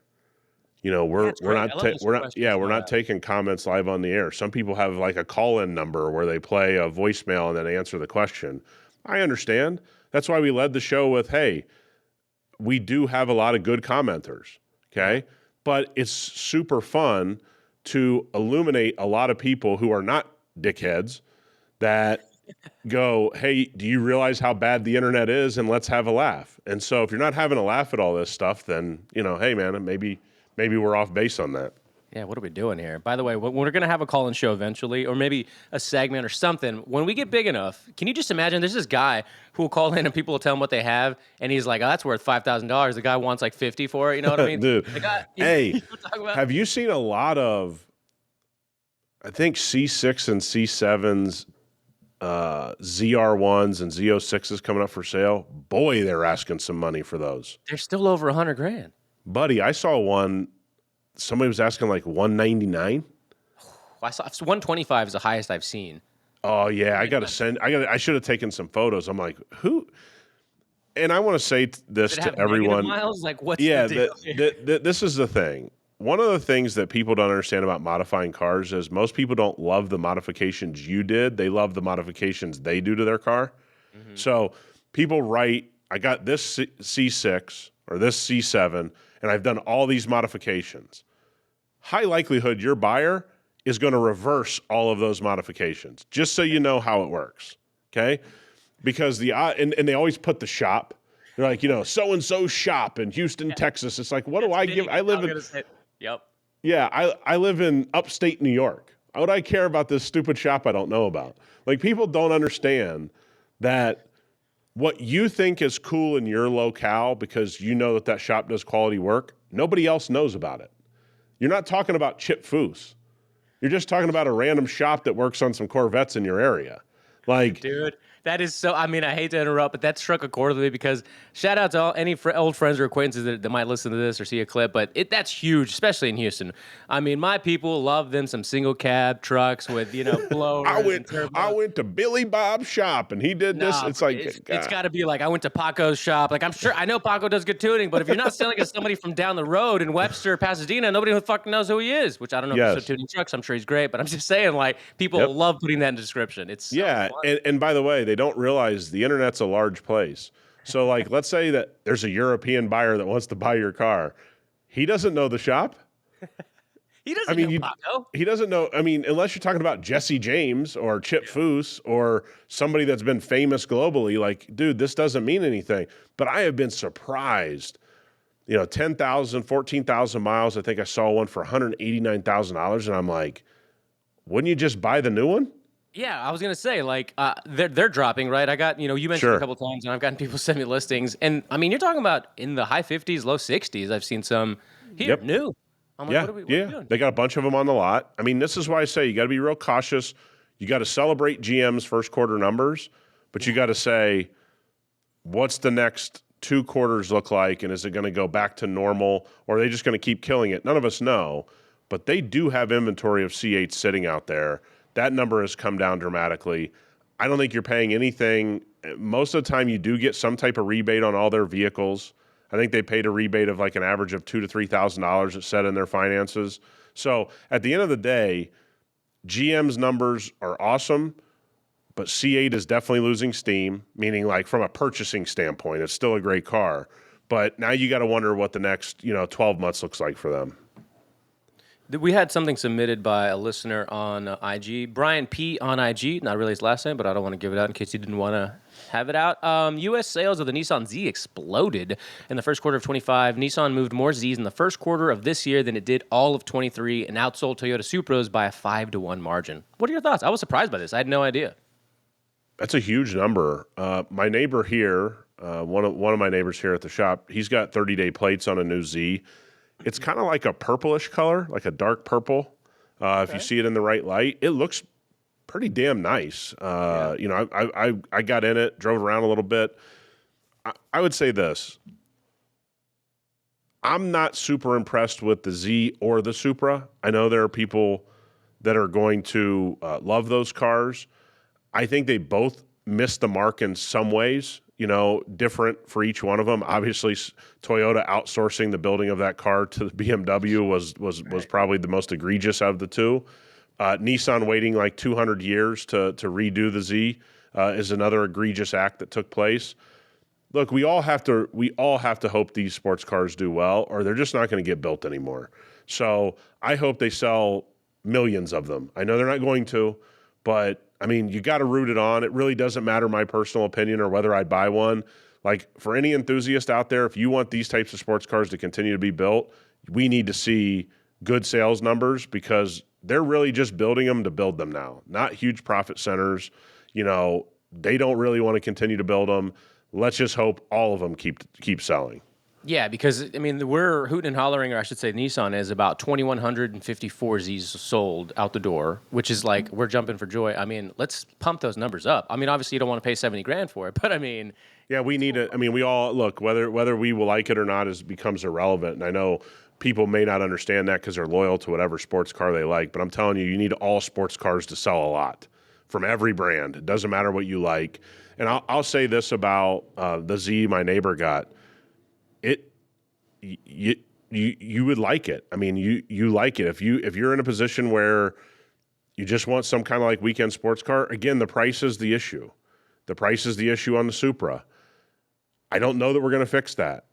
We're not taking comments live on the air. Some people have like a call-in number where they play a voicemail and then answer the question. I understand. That's why we led the show with, hey, we do have a lot of good commenters, okay? But it's super fun to illuminate a lot of people who are not dickheads that go, hey, do you realize how bad the internet is? And let's have a laugh. And so if you're not having a laugh at all this stuff, then, hey, man, maybe we're off base on that. Yeah, what are we doing here? By the way, we're going to have a call-in show eventually, or maybe a segment or something. When we get big enough, can you just imagine there's this guy who will call in and people will tell him what they have, and he's like, oh, that's worth $5,000. The guy wants like 50 for it. You know what I mean? Dude, hey, have you seen a lot of, I think, C6 and C7s, ZR1s and Z06s coming up for sale? Boy, they're asking some money for those. They're still over $100,000. Buddy, I saw one. Somebody was asking like $199. I saw 125 is the highest I've seen. Oh yeah, I should have taken some photos. I'm like, who? And I want to say this to everyone. Miles, like, what's the deal? This is the thing. one of the things that people don't understand about modifying cars is most people don't love the modifications you did. They love the modifications they do to their car. So people write, I got this C6 or this C7, and I've done all these modifications. High likelihood your buyer is going to reverse all of those modifications, just so you know how it works, okay? Because and they always put the shop. They're like, so-and-so shop in Houston, Texas. It's like, what do I give? I live in, Yep. yeah, I live in upstate New York. Why would I care about this stupid shop I don't know about? Like, people don't understand that what you think is cool in your locale because you know that shop does quality work, nobody else knows about it. You're not talking about Chip Foose. You're just talking about a random shop that works on some Corvettes in your area. Like, Dude, that is so. I mean, I hate to interrupt, but that struck a chord with me because shout out to all any old friends or acquaintances that might listen to this or see a clip. But that's huge, especially in Houston. I mean, my people love them some single cab trucks with blowers and turbos. I went to Billy Bob's shop and he did this. Nah, It's like it's got to be like I went to Paco's shop. Like I know Paco does good tuning, but if you're not selling it to somebody from down the road in Webster, Pasadena, nobody who fucking knows who he is. Which I don't know if he's still tuning trucks. I'm sure he's great, but I'm just saying, like, people love putting that in the description. It's so fun. And by the way, they don't realize the internet's a large place. So, like, let's say that there's a European buyer that wants to buy your car. He doesn't know the shop. He doesn't know Paco. He doesn't know. I mean, unless you're talking about Jesse James or Chip Foose or somebody that's been famous globally, like, dude, this doesn't mean anything. But I have been surprised. 10,000, 14,000 miles. I think I saw one for $189,000. And I'm like, wouldn't you just buy the new one? Yeah, I was gonna say, like, they're dropping, right? I got, you mentioned it a couple of times, and I've gotten people send me listings, and I mean, you're talking about in the high 50s, low 60s. I've seen some here new. I'm like, what are we doing? They got a bunch of them on the lot. I mean, this is why I say you got to be real cautious. You got to celebrate GM's first quarter numbers, but you got to say, what's the next 2 quarters look like, and is it going to go back to normal, or are they just going to keep killing it? None of us know, but they do have inventory of C8 sitting out there. That number has come down dramatically. I don't think you're paying anything. Most of the time, you do get some type of rebate on all their vehicles. I think they paid a rebate of like an average of $2,000 to $3,000 that's set in their finances. So at the end of the day, GM's numbers are awesome, but C8 is definitely losing steam, meaning like from a purchasing standpoint, it's still a great car. But now you got to wonder what the next 12 months looks like for them. We had something submitted by a listener on IG, Brian P. on IG. Not really his last name, but I don't want to give it out in case he didn't want to have it out. U.S. sales of the Nissan Z exploded in the first quarter of 25. Nissan moved more Zs in the first quarter of this year than it did all of 23 and outsold Toyota Supras by a 5-1 margin. What are your thoughts? I was surprised by this. I had no idea. That's a huge number. My neighbor here, one of my neighbors here at the shop, he's got 30-day plates on a new Z. It's kind of like a purplish color, like a dark purple. If you see it in the right light, it looks pretty damn nice. I got in it, drove around a little bit. I would say this. I'm not super impressed with the Z or the Supra. I know there are people that are going to love those cars. I think they both missed the mark in some ways. Different for each one of them. Obviously, Toyota outsourcing the building of that car to the BMW was probably the most egregious of the two. Nissan waiting like 200 years to redo the Z is another egregious act that took place. Look, we all have to hope these sports cars do well, or they're just not going to get built anymore. So I hope they sell millions of them. I know they're not going to, but I mean, you got to root it on. It really doesn't matter my personal opinion or whether I'd buy one. Like, for any enthusiast out there, if you want these types of sports cars to continue to be built, we need to see good sales numbers because they're really just building them to build them now, not huge profit centers. They don't really want to continue to build them. Let's just hope all of them keep selling. Yeah, because, I mean, we're hooting and hollering, or I should say Nissan is about 2,154 Zs sold out the door, which is like, we're jumping for joy. I mean, let's pump those numbers up. I mean, obviously you don't want to pay $70,000 for it, but I mean... Yeah, we need it. I mean, we all, look, whether we will like it or not becomes irrelevant. And I know people may not understand that because they're loyal to whatever sports car they like, but I'm telling you, you need all sports cars to sell a lot from every brand. It doesn't matter what you like. And I'll say this about the Z my neighbor got. you would like it. I mean, you like it if you're in a position where you just want some kind of like weekend sports car. Again, the price is the issue. The price is the issue on the Supra. I don't know that we're going to fix that,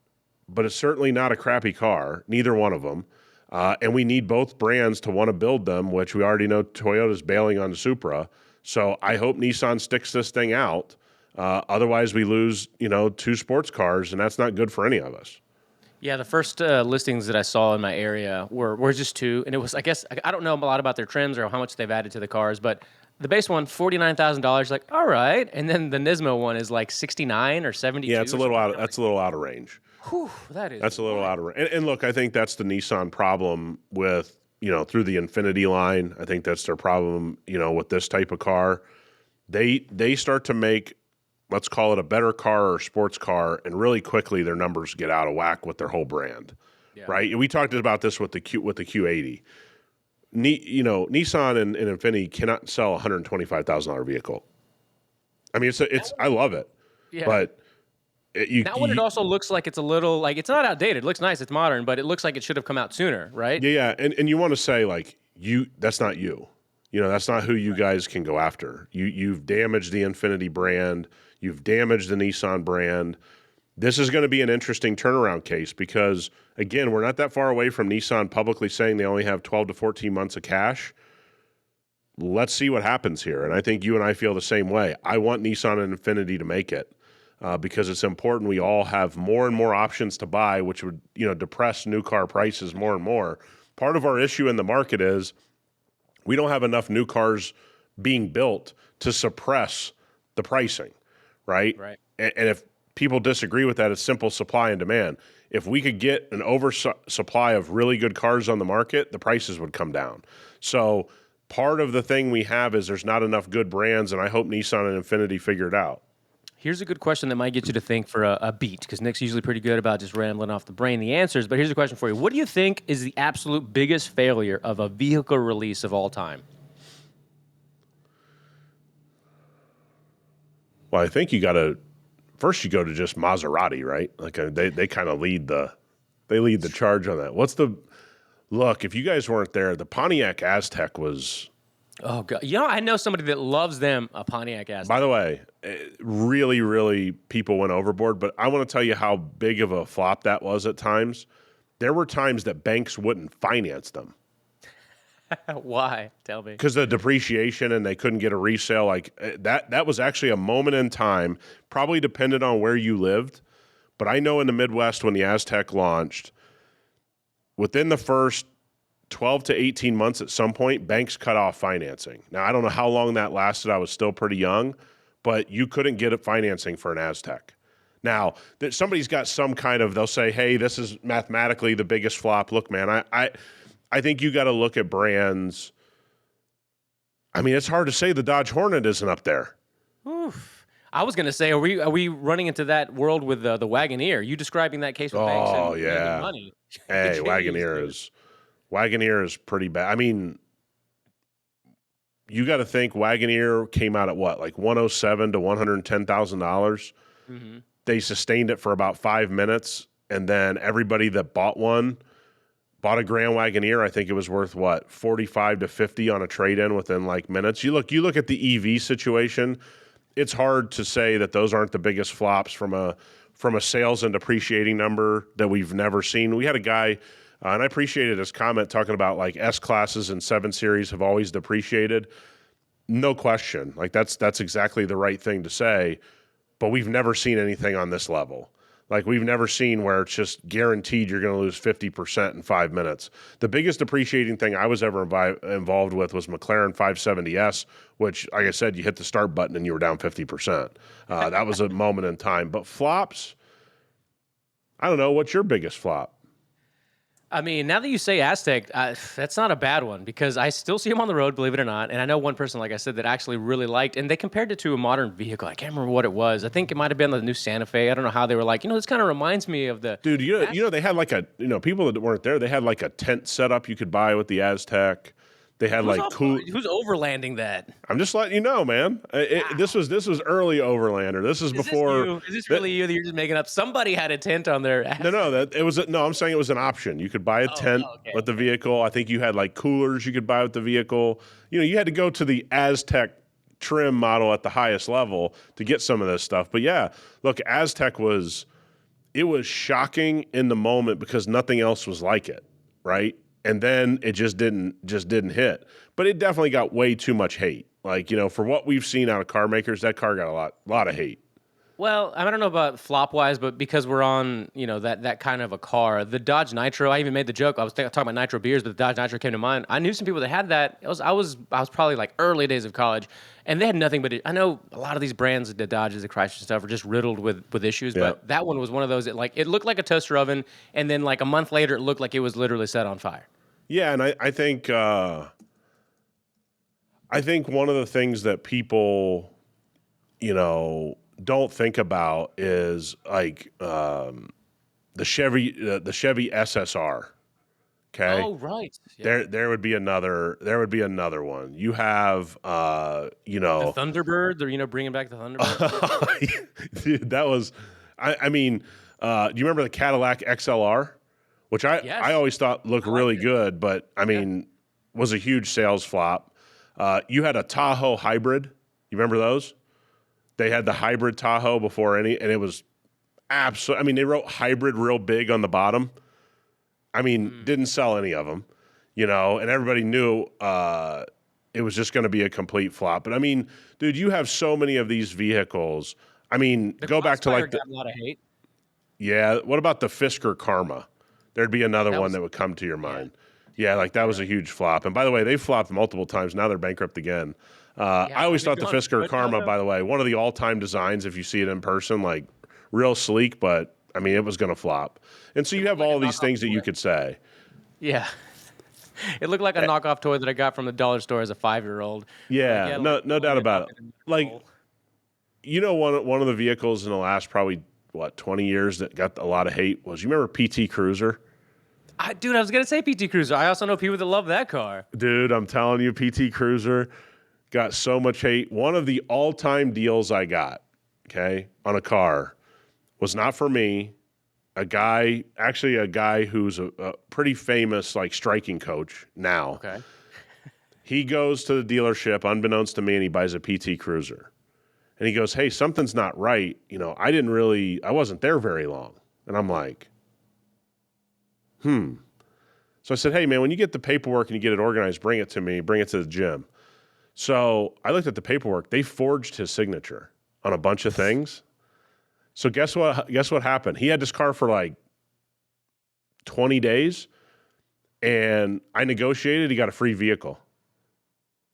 but it's certainly not a crappy car. Neither one of them. And we need both brands to want to build them, which we already know Toyota's bailing on the Supra. So I hope Nissan sticks this thing out. Otherwise, we lose, two sports cars, and that's not good for any of us. Yeah, the first listings that I saw in my area were just two, and it was, I guess, I don't know a lot about their trims or how much they've added to the cars, but the base one, $49,000, like, all right, and then the Nismo one is like 69 or 72. Yeah, it's a little out. That's a little out of range. Whew, That's a little out of range. And look, I think that's the Nissan problem with through the Infinity line. I think that's their problem. With this type of car, they start to make, let's call it a better car or sports car, and really quickly their numbers get out of whack with their whole brand, right? We talked about this with the Q80. Nissan and Infiniti cannot sell a $125,000 vehicle. I mean, I love it, but that one, it also looks like it's a little, like, it's not outdated. It looks nice. It's modern, but it looks like it should have come out sooner, right? Yeah. And you want to say, like, that's not you. That's not who you guys can go after. You've damaged the Infiniti brand. You've damaged the Nissan brand. This is going to be an interesting turnaround case because, again, we're not that far away from Nissan publicly saying they only have 12 to 14 months of cash. Let's see what happens here. And I think you and I feel the same way. I want Nissan and Infiniti to make it because it's important we all have more and more options to buy, which would, depress new car prices more and more. Part of our issue in the market is we don't have enough new cars being built to suppress the pricing, right? Right. And if people disagree with that, it's simple supply and demand. If we could get an oversupply of really good cars on the market, the prices would come down. So part of the thing we have is there's not enough good brands, and I hope Nissan and Infiniti figure it out. Here's a good question that might get you to think for a beat, because Nick's usually pretty good about just rambling off the brain the answers. But here's a question for you. What do you think is the absolute biggest failure of a vehicle release of all time? Well, I think you go to just Maserati, right? Like they kind of lead the charge on that. Look, if you guys weren't there, the Pontiac Aztek was. Oh, God. I know somebody that loves them, a Pontiac Aztek. By the way, really, really people went overboard, but I want to tell you how big of a flop that was at times. There were times that banks wouldn't finance them. Why? Tell me. Because of the depreciation and they couldn't get a resale. Like that was actually a moment in time, probably depended on where you lived. But I know in the Midwest when the Aztek launched, within the first 12 to 18 months at some point, banks cut off financing. Now, I don't know how long that lasted. I was still pretty young, but you couldn't get financing for an Aztek. Now, somebody's got some kind of, they'll say, hey, this is mathematically the biggest flop. Look, man, I think you got to look at brands. I mean, it's hard to say the Dodge Hornet isn't up there. Oof. I was going to say, are we running into that world with the Wagoneer? Are you describing that case with banks and yeah. money? Hey, Wagoneer is pretty bad. I mean, you got to think Wagoneer came out at what, like $107,000 to $110,000. Mm-hmm. They sustained it for about 5 minutes, and then everybody that bought a Grand Wagoneer. I think it was worth what, 45 to 50 on a trade-in within like minutes. You look at the EV situation. It's hard to say that those aren't the biggest flops from a sales and depreciating number that we've never seen. We had a guy. And I appreciated his comment talking about like S classes and 7 Series have always depreciated. No question. Like that's exactly the right thing to say. But we've never seen anything on this level. Like we've never seen where it's just guaranteed you're going to lose 50% in 5 minutes. The biggest depreciating thing I was ever involved with was McLaren 570S, which, like I said, you hit the start button and you were down 50%. That was a moment in time. But flops, I don't know. What's your biggest flop? I mean, now that you say Aztek, that's not a bad one because I still see them on the road, believe it or not. And I know one person, like I said, that actually really liked, and they compared it to a modern vehicle. I can't remember what it was. I think it might have been the new Santa Fe. I don't know how they were like, this kind of reminds me of the... Dude, they had like people that weren't there, they had like a tent setup you could buy with the Aztek. They had Who's like cool. who's overlanding that? I'm just letting you know, man. This was early Overlander. This is Is this before. you? Is this really you that you're just making up? Somebody had a tent on their ass. No, that it was. No, I'm saying it was an option. You could buy a tent Okay. with the vehicle. I think you had like coolers you could buy with the vehicle. You had to go to the Aztec trim model at the highest level to get some of this stuff. But yeah, look, Aztec was shocking in the moment because nothing else was like it, right? And then it just didn't hit. But it definitely got way too much hate. Like, for what we've seen out of car makers, that car got a lot of hate. Well, I don't know about flop wise, but because we're on, that kind of a car, the Dodge Nitro. I even made the joke. I was talking about Nitro beers, but the Dodge Nitro came to mind. I knew some people that had that. I was probably like early days of college, and they had nothing but I know a lot of these brands, the Dodges, the Chrysler stuff, are just riddled with issues. Yeah. But that one was one of those that it looked like a toaster oven, and then like a month later, it looked like it was literally set on fire. Yeah, and I think one of the things that people, don't think about is like the Chevy SSR. Okay. Oh right. Yeah. There would be another one. You have The Thunderbird. They're bringing back the Thunderbird. dude, that was I mean, do you remember the Cadillac XLR? Which I always thought looked really good, but I mean, was a huge sales flop. You had a Tahoe hybrid. You remember those? They had the hybrid Tahoe before and it was absolutely. I mean, they wrote hybrid real big on the bottom. I mean, didn't sell any of them, and everybody knew it was just going to be a complete flop. But I mean, dude, you have so many of these vehicles. I mean, go back to like got a lot of hate. Yeah. What about the Fisker Karma? There'd be another one that would come to your mind. Yeah, like that was a huge flop. And by the way, they flopped multiple times. Now they're bankrupt again. I always thought the Fisker Karma, by the way, one of the all-time designs, if you see it in person, like real sleek, but I mean, it was going to flop. And so you have all these things that you could say. Yeah. It looked like a knockoff toy that I got from the dollar store as a 5-year-old. Yeah, no doubt about it. Like, one of the vehicles in the last probably, 20 years that got a lot of hate was, you remember PT Cruiser? Dude, I was going to say PT Cruiser. I also know people that love that car. Dude, I'm telling you, PT Cruiser got so much hate. One of the all-time deals I got, on a car was not for me. A guy who's a pretty famous like striking coach now. Okay. He goes to the dealership, unbeknownst to me, and he buys a PT Cruiser. And he goes, "Hey, something's not right. I wasn't there very long." And I'm like, So I said, "Hey, man, when you get the paperwork and you get it organized, bring it to me. Bring it to the gym." So I looked at the paperwork. They forged his signature on a bunch of things. So guess what happened? He had this car for like 20 days, and I negotiated. He got a free vehicle.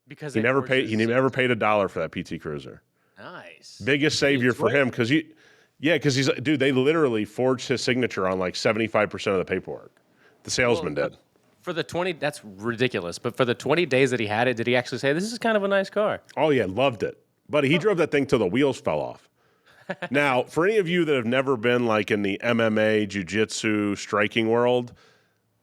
Because he never paid $1 for that PT Cruiser. Nice. Biggest savior for him because he's dude. They literally forged his signature on like 75% of the paperwork. The salesman did. For the 20, that's ridiculous. But for the 20 days that he had it, did he actually say, "This is kind of a nice car"? Oh yeah, loved it. Buddy, he drove that thing till the wheels fell off. Now, for any of you that have never been like in the MMA, jiu-jitsu, striking world,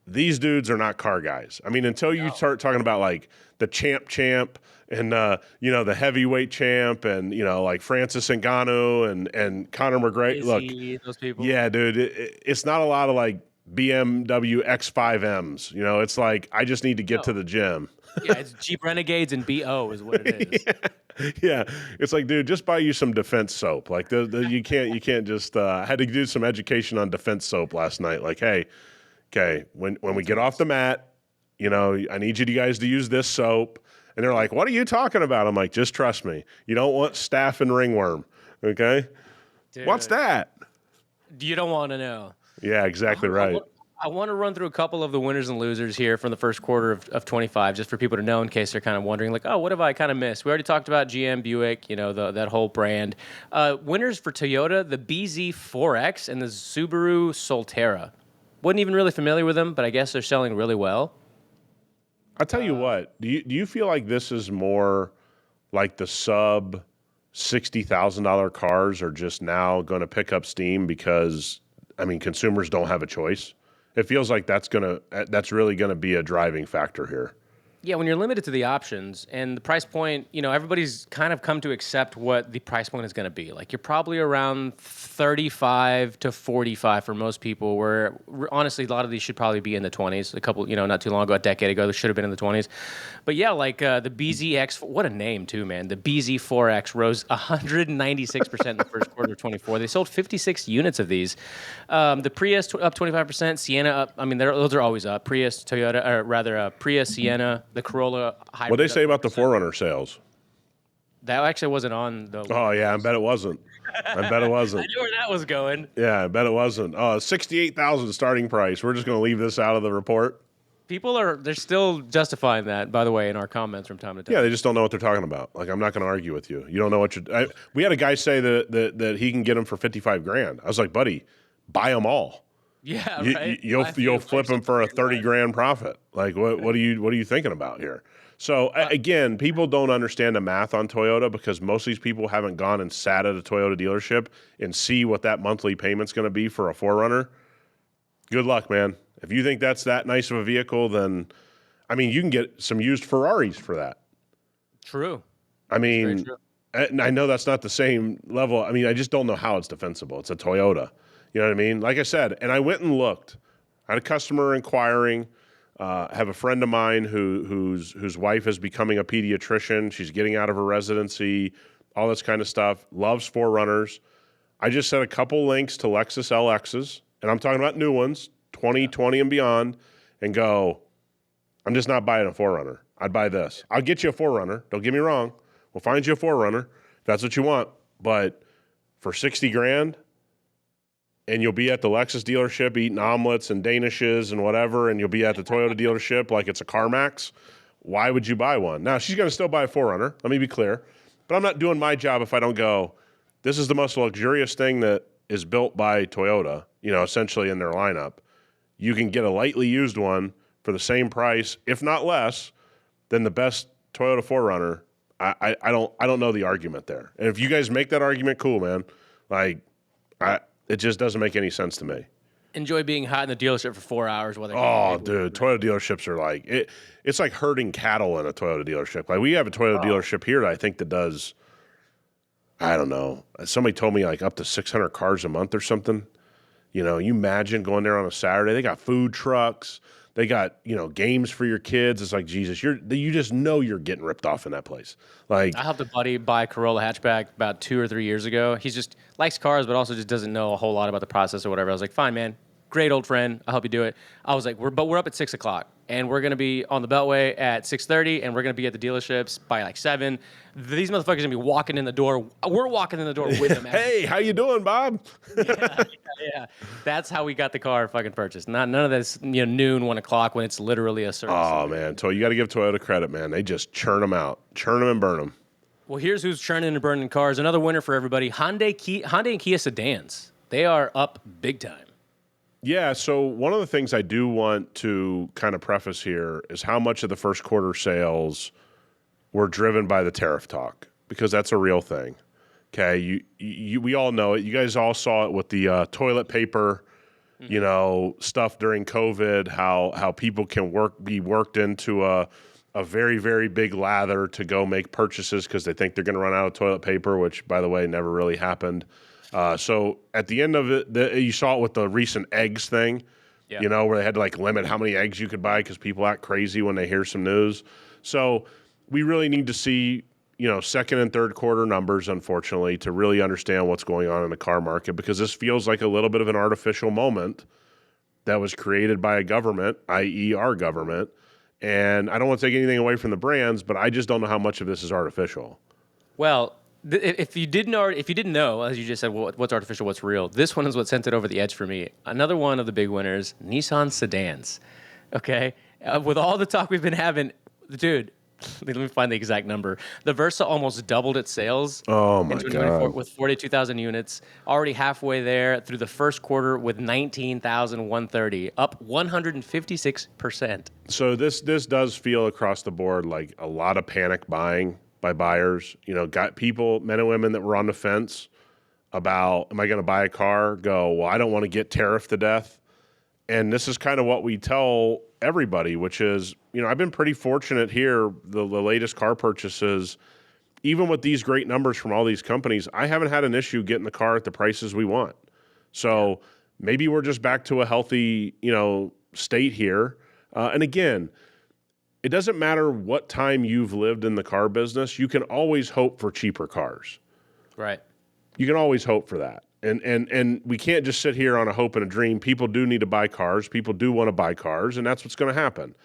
these dudes are not car guys. I mean, until you start talking about like the champ and the heavyweight champ and like Francis Ngannou and Conor McGregor. Look, those people. Yeah, dude, it's not a lot of like BMW X5Ms. It's like I just need to get to the gym. Yeah, it's Jeep Renegades and BO is what it is. Yeah, it's like, dude, just buy you some defense soap. Like you can't just. I had to do some education on defense soap last night. Like, hey, okay, when we get off the mat, I need you guys to use this soap. And they're like, "What are you talking about?" I'm like, "Just trust me. You don't want staph and ringworm, okay? Dude, what's that?" You don't want to know. Yeah, exactly right. I want to run through a couple of the winners and losers here from the first quarter of 25, just for people to know in case they're kind of wondering, like, oh, what have I kind of missed? We already talked about GM, Buick, that whole brand. Winners for Toyota, the BZ4X and the Subaru Solterra. Wasn't even really familiar with them, but I guess they're selling really well. I'll tell you what. Do you feel like this is more like the sub $60,000 cars are just now going to pick up steam because, I mean, consumers don't have a choice? It feels like that's really going to be a driving factor here. Yeah, when you're limited to the options and the price point, everybody's kind of come to accept what the price point is going to be. Like you're probably around 35 to 45 for most people, where honestly, a lot of these should probably be in the 20s. A couple, not too long ago, a decade ago, they should have been in the 20s. But yeah, like the BZX, what a name too, man. The BZ4X rose 196% in the first quarter of 24. They sold 56 units of these. The Prius up 25%, Sienna up. I mean, those are always up. Prius, Toyota, or rather Prius, Sienna, the Corolla hybrid. What they say about the 4Runner sales? That actually wasn't on the. Oh yeah, I bet it wasn't. I bet it wasn't. I knew where that was going. Yeah, I bet it wasn't. Oh, 68,000 starting price. We're just going to leave this out of the report. They're still justifying that, by the way, in our comments from time to time. Yeah, they just don't know what they're talking about. Like, I'm not going to argue with you. You don't know what we had a guy say that he can get them for 55 grand. I was like, buddy, buy them all. Yeah, right. You'll flip them for a 30 grand profit. Like, what are you thinking about here? So again, people don't understand the math on Toyota because most of these people haven't gone and sat at a Toyota dealership and see what that monthly payment's going to be for a 4Runner. Good luck, man. If you think that's that nice of a vehicle, then, I mean, you can get some used Ferraris for that. True. I mean, I know that's not the same level. I mean, I just don't know how it's defensible. It's a Toyota. You know what I mean? Like I said, and I went and looked. I had a customer inquiring. Have a friend of mine whose wife is becoming a pediatrician. She's getting out of her residency, all this kind of stuff. Loves 4Runners. I just sent a couple links to Lexus LXs, and I'm talking about new ones, 2020 and beyond, and go, I'm just not buying a 4Runner. I'd buy this. I'll get you a 4Runner. Don't get me wrong. We'll find you a 4Runner if that's what you want. But for 60 grand, and you'll be at the Lexus dealership eating omelets and Danishes and whatever, and you'll be at the Toyota dealership like it's a CarMax, why would you buy one? Now, she's going to still buy a 4Runner. Let me be clear. But I'm not doing my job if I don't go, this is the most luxurious thing that is built by Toyota, essentially in their lineup. You can get a lightly used one for the same price, if not less, than the best Toyota 4Runner. I don't know the argument there. And if you guys make that argument, cool, man. Like, it just doesn't make any sense to me. Enjoy being hot in the dealership for 4 hours. Dude, Toyota dealerships are like it's like herding cattle in a Toyota dealership. Like we have a Toyota dealership here that I think that does, I don't know. Somebody told me like up to 600 cars a month or something. You imagine going there on a Saturday. They got food trucks. They got, games for your kids. It's like, Jesus, you just know you're getting ripped off in that place. Like, I helped a buddy buy a Corolla hatchback about 2 or 3 years ago. He just likes cars, but also just doesn't know a whole lot about the process or whatever. I was like, fine, man. Great old friend. I'll help you do it. I was like, we're up at 6 o'clock, and we're going to be on the Beltway at 6:30, and we're going to be at the dealerships by like 7. These motherfuckers are going to be walking in the door. We're walking in the door with them. Hey, how you doing, Bob? Yeah. That's how we got the car fucking purchased. None of this, noon, 1 o'clock when it's literally a service. Oh, man. So you got to give Toyota credit, man. They just churn them out. Churn them and burn them. Well, here's who's churning and burning cars. Another winner for everybody, Hyundai and Kia sedans. They are up big time. Yeah, so one of the things I do want to kind of preface here is how much of the first quarter sales were driven by the tariff talk, because that's a real thing. Okay, we all know it. You guys all saw it with the toilet paper, stuff during COVID. How people can be worked into a very, very big lather to go make purchases because they think they're going to run out of toilet paper, which, by the way, never really happened. So at the end of it, you saw it with the recent eggs thing, where they had to like limit how many eggs you could buy because people act crazy when they hear some news. So we really need to see, second and third quarter numbers, unfortunately, to really understand what's going on in the car market, because this feels like a little bit of an artificial moment that was created by a government, i.e. our government. And I don't want to take anything away from the brands, but I just don't know how much of this is artificial. Well, if you didn't know, as you just said, what's artificial, what's real, this one is what sent it over the edge for me. Another one of the big winners, Nissan sedans. Okay? With all the talk we've been having, dude, let me find the exact number. The Versa almost doubled its sales. Oh, my God. With 42,000 units. Already halfway there through the first quarter with 19,130, up 156%. So this does feel across the board like a lot of panic buying by buyers. Got people, men and women that were on the fence about, am I going to buy a car? Go, well, I don't want to get tariffed to death. And this is kind of what we tell everybody, which is, I've been pretty fortunate here. The latest car purchases, even with these great numbers from all these companies, I haven't had an issue getting the car at the prices we want. So maybe we're just back to a healthy, state here. And again, it doesn't matter what time you've lived in the car business. You can always hope for cheaper cars. Right. You can always hope for that. And we can't just sit here on a hope and a dream. People do need to buy cars. People do want to buy cars, and that's what's going to happen.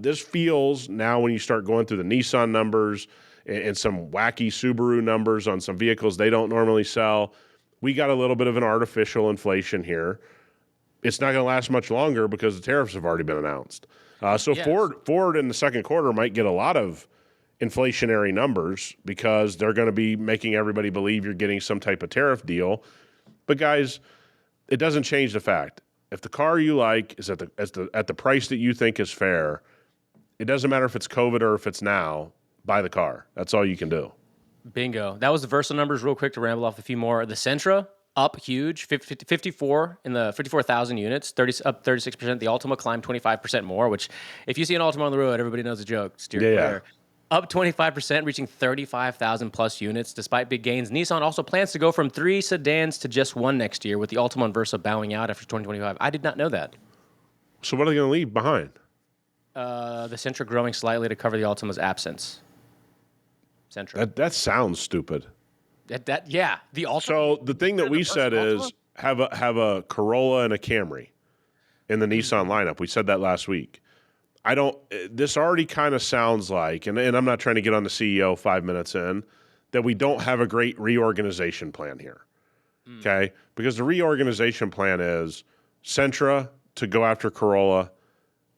This feels now when you start going through the Nissan numbers and some wacky Subaru numbers on some vehicles they don't normally sell, we got a little bit of an artificial inflation here. It's not going to last much longer because the tariffs have already been announced. So Yes. Ford in the second quarter might get a lot of inflationary numbers because they're going to be making everybody believe you're getting some type of tariff deal. But guys, it doesn't change the fact. If the car you like is at the price that you think is fair, it doesn't matter if it's COVID or if it's now, buy the car. That's all you can do. Bingo. That was the Versa numbers. Real quick to ramble off a few more. The Sentra up huge, 54 in the 54,000 units, up 36%. The Altima climbed 25% more, which if you see an Altima on the road, everybody knows the joke. Steer clear. Up 25%, reaching 35,000 plus units. Despite big gains, Nissan also plans to go from 3 sedans to just 1 next year, with the Altima and Versa bowing out after 2025. I did not know that. So what are they going to leave behind? The Sentra growing slightly to cover the Altima's absence. Sentra. That sounds stupid. The Altima. So the thing that we said is have a Corolla and a Camry in the Nissan lineup. We said that last week. This already kind of sounds like, and I'm not trying to get on the CEO 5 minutes in, that we don't have a great reorganization plan here. Okay? Because the reorganization plan is Sentra to go after Corolla,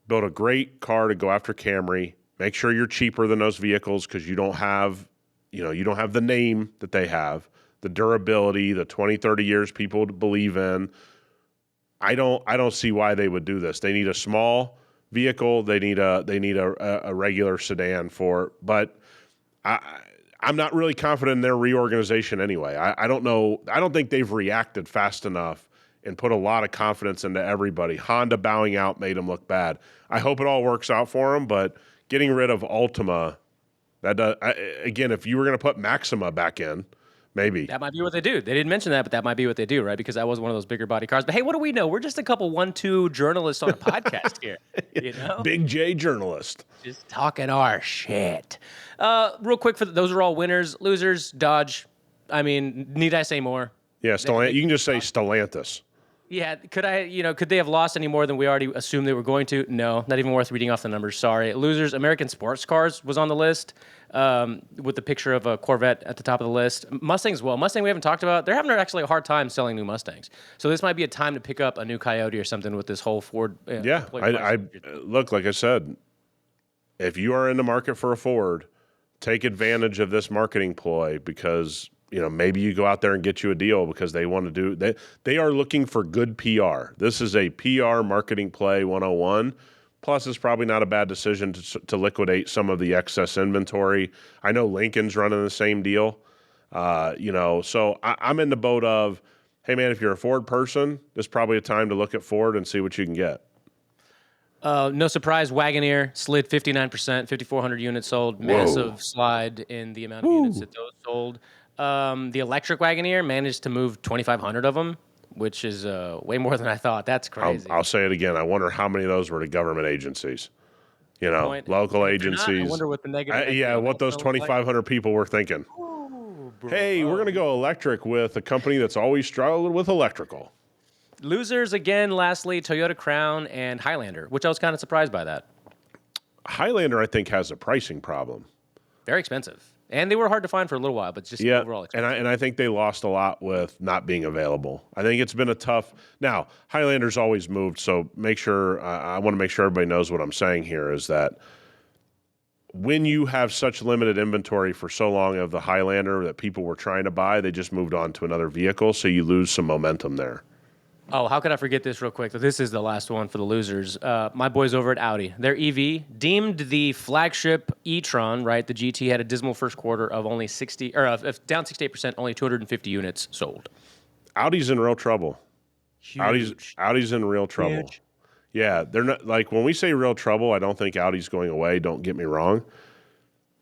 build a great car to go after Camry, make sure you're cheaper than those vehicles because you don't have the name that they have, the durability, the 20, 30 years people believe in. I don't see why they would do this. They need a small vehicle. They need a regular sedan but I'm not really confident in their reorganization anyway. I don't know. I don't think they've reacted fast enough and put a lot of confidence into everybody. Honda bowing out made them look bad. I hope it all works out for them, but getting rid of Altima, again, if you were going to put Maxima back in, maybe. That might be what they do. They didn't mention that, but that might be what they do, right? Because that was one of those bigger body cars. But hey, what do we know? We're just a couple 1-2 journalists on a podcast here. Big J journalist. Just talking our shit. Real quick, those are all winners. Losers, Dodge. I mean, need I say more? Yeah, you can just say Stellantis. Yeah, could they have lost any more than we already assumed they were going to? No, not even worth reading off the numbers. Sorry. Losers, American Sports Cars was on the list with the picture of a Corvette at the top of the list. Mustangs, Mustang we haven't talked about. They're having actually a hard time selling new Mustangs. So this might be a time to pick up a new Coyote or something with this whole Ford. I look, like I said, if you are in the market for a Ford, take advantage of this marketing ploy because maybe you go out there and get you a deal because they want to do they are looking for good PR. This is a PR marketing play 101. Plus, it's probably not a bad decision to liquidate some of the excess inventory. I know Lincoln's running the same deal. So I'm in the boat of, hey man, if you're a Ford person, this is probably a time to look at Ford and see what you can get. No surprise, Wagoneer slid 59%, 5,400 units sold. Massive slide in the amount of units that those sold. The electric Wagoneer managed to move 2,500 of them, which is way more than I thought. That's crazy. I'll say it again. I wonder how many of those were to government agencies, local agencies. I wonder what the negative. What those 2,500 people were thinking. Hey, we're going to go electric with a company that's always struggled with electrical. Losers again. Lastly, Toyota Crown and Highlander, which I was kind of surprised by that. Highlander, I think, has a pricing problem. Very expensive. And they were hard to find for a little while, but just overall expensive. And I think they lost a lot with not being available. I think it's been a tough. Now, Highlander's always moved, so I want to make sure everybody knows what I'm saying here is that when you have such limited inventory for so long of the Highlander that people were trying to buy, they just moved on to another vehicle, so you lose some momentum there. Oh, how could I forget this real quick? This is the last one for the losers. My boys over at Audi. Their EV, deemed the flagship e-tron, right? The GT had a dismal first quarter of only down 68%, only 250 units sold. Audi's in real trouble. Huge. Audi's in real trouble. Huge. Yeah, they're not like when we say real trouble, I don't think Audi's going away. Don't get me wrong.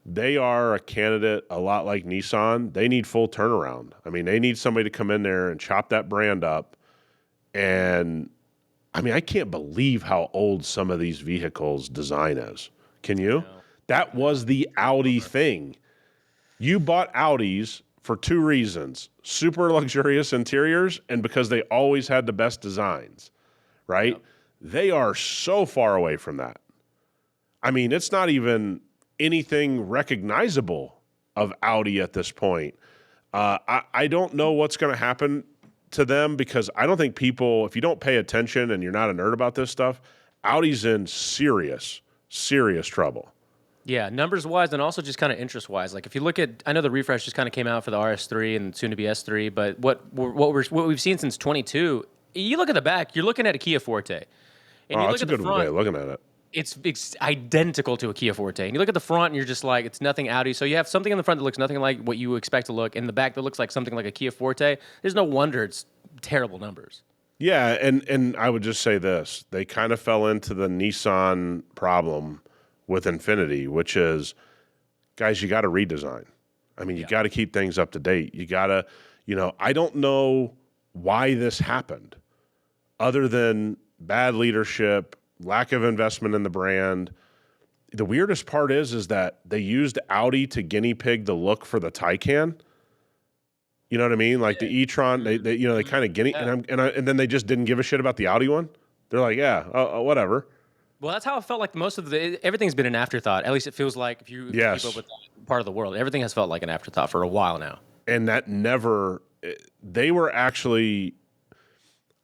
They are a candidate a lot like Nissan. They need full turnaround. I mean, they need somebody to come in there and chop that brand up. And I mean, I can't believe how old some of these vehicles' design is. Can you? No. That was the Audi thing. You bought Audis for two reasons: super luxurious interiors and because they always had the best designs, right? Yep. They are so far away from that. I mean, it's not even anything recognizable of Audi at this point. I don't know what's going to happen to them because I don't think people, if you don't pay attention and you're not a nerd about this stuff, Audi's in serious, serious trouble. Yeah, numbers wise and also just kind of interest wise. Like if you look at, I know the refresh just kind of came out for the RS3 and soon to be S3, but what we've seen since 22, you look at the back, you're looking at a Kia Forte, and Oh, you that's look a at the good way front, of looking at it. it's identical to a Kia Forte. And you look at the front and you're just like, it's nothing Audi. So you have something in the front that looks nothing like what you expect to look, in the back that looks like something like a Kia Forte. There's no wonder it's terrible numbers. Yeah, and I would just say this. They kind of fell into the Nissan problem with Infinity, which is, guys, you got to redesign. I mean, you got to keep things up to date. You got to, I don't know why this happened other than bad leadership, lack of investment in the brand. The weirdest part is that they used Audi to guinea pig the look for the Taycan. You know what I mean? Like the e-tron, they kind of guinea, and then they just didn't give a shit about the Audi one. They're like, yeah, whatever. Well, that's how it felt like most of everything's been an afterthought. At least it feels like if you keep up with that part of the world, everything has felt like an afterthought for a while now. And that they were actually,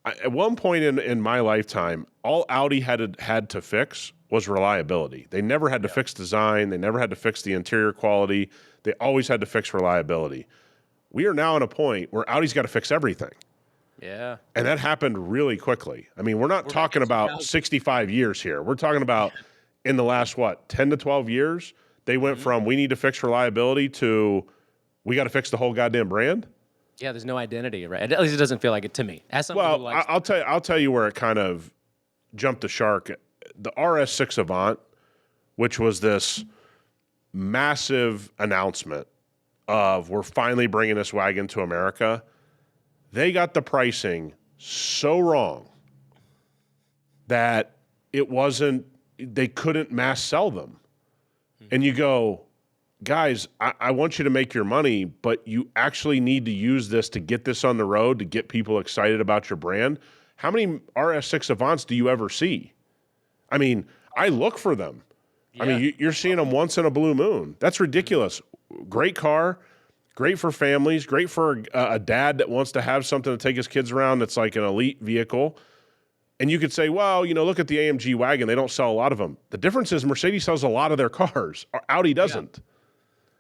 at one point in my lifetime, all Audi had to fix was reliability. They never had to fix design. They never had to fix the interior quality. They always had to fix reliability. We are now at a point where Audi's got to fix everything. Yeah. And that happened really quickly. I mean, we're not talking about 65 years here. We're talking about in the last, 10 to 12 years, they went from we need to fix reliability to we got to fix the whole goddamn brand. Yeah, there's no identity, right? At least it doesn't feel like it to me. As someone who likes I'll tell you where it kind of jumped the shark. The RS6 Avant, which was this massive announcement of we're finally bringing this wagon to America, they got the pricing so wrong that they couldn't mass sell them. And you go, guys, I want you to make your money, but you actually need to use this to get this on the road, to get people excited about your brand. How many RS6 Avants do you ever see? I mean, I look for them. Yeah. I mean, you're seeing them once in a blue moon. That's ridiculous. Great car, great for families, great for a dad that wants to have something to take his kids around that's like an elite vehicle. And you could say, well, look at the AMG wagon. They don't sell a lot of them. The difference is Mercedes sells a lot of their cars. Audi doesn't. Yeah.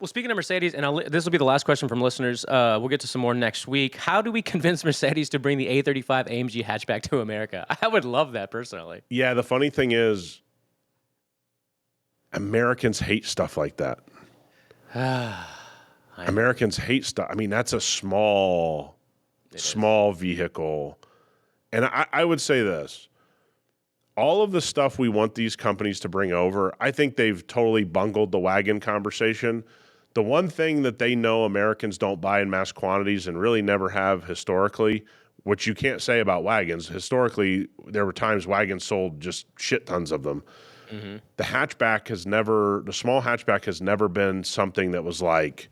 Well, speaking of Mercedes, and this will be the last question from listeners. We'll get to some more next week. How do we convince Mercedes to bring the A35 AMG hatchback to America? I would love that personally. Yeah, the funny thing is, Americans hate stuff like that. Americans hate stuff. I mean, that's a small vehicle. And I would say this. All of the stuff we want these companies to bring over, I think they've totally bungled the wagon conversation. The one thing that they know Americans don't buy in mass quantities and really never have historically, which you can't say about wagons. Historically, there were times wagons sold just shit tons of them. Mm-hmm. The small hatchback has never been something that was like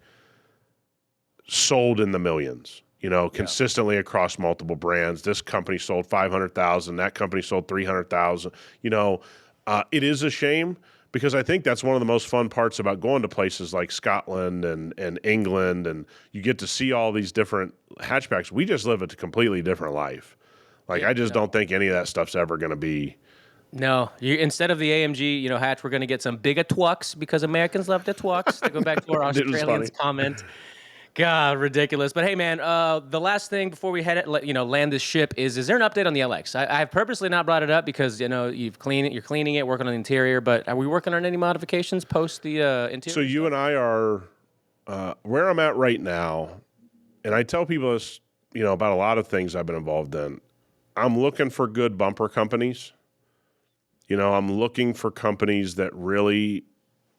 sold in the millions, consistently across multiple brands. This company sold 500,000. That company sold 300,000. It is a shame because I think that's one of the most fun parts about going to places like Scotland and England, and you get to see all these different hatchbacks. We just live a completely different life. I just don't think any of that stuff's ever going to be. No, instead of the AMG, hatch, we're going to get some bigger twucks because Americans love the twucks. To go back to our Australians comment. God, ridiculous. But hey, man, the last thing before we land this ship is there an update on the LX? I've purposely not brought it up because, you're cleaning it, working on the interior, but are we working on any modifications post the interior? So you and I are, where I'm at right now, and I tell people this, about a lot of things I've been involved in. I'm looking for good bumper companies. I'm looking for companies that really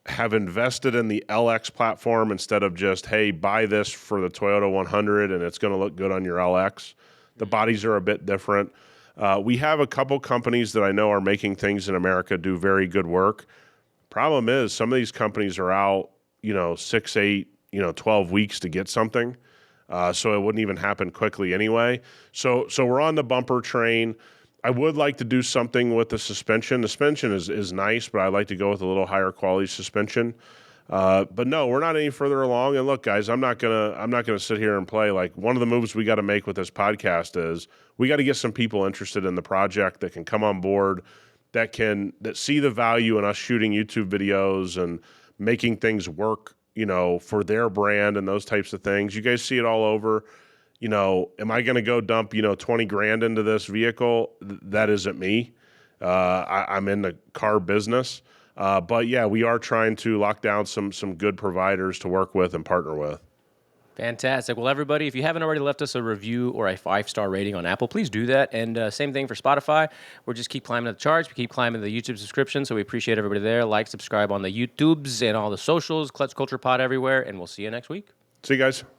have invested in the LX platform instead of just, hey, buy this for the Toyota 100 and it's going to look good on your LX. The bodies are a bit different. We have a couple companies that I know are making things in America do very good work. Problem is, some of these companies are out, 6, 8, 12 weeks to get something. So it wouldn't even happen quickly anyway. So we're on the bumper train. I would like to do something with the suspension. The suspension is nice, but I'd like to go with a little higher quality suspension. But no, we're not any further along. And look, guys, I'm not gonna sit here and play. Like, one of the moves we got to make with this podcast is we got to get some people interested in the project that can come on board, that see the value in us shooting YouTube videos and making things work, for their brand and those types of things. You guys see it all over. Am I going to go dump, 20 grand into this vehicle? That isn't me. I'm in the car business. But yeah, we are trying to lock down some good providers to work with and partner with. Fantastic. Well, everybody, if you haven't already left us a review or a 5-star rating on Apple, please do that. And same thing for Spotify. We're just keep climbing the charts. We keep climbing the YouTube subscription. So we appreciate everybody there. Like, subscribe on the YouTubes and all the socials, Clutch Culture Pod everywhere. And we'll see you next week. See you guys.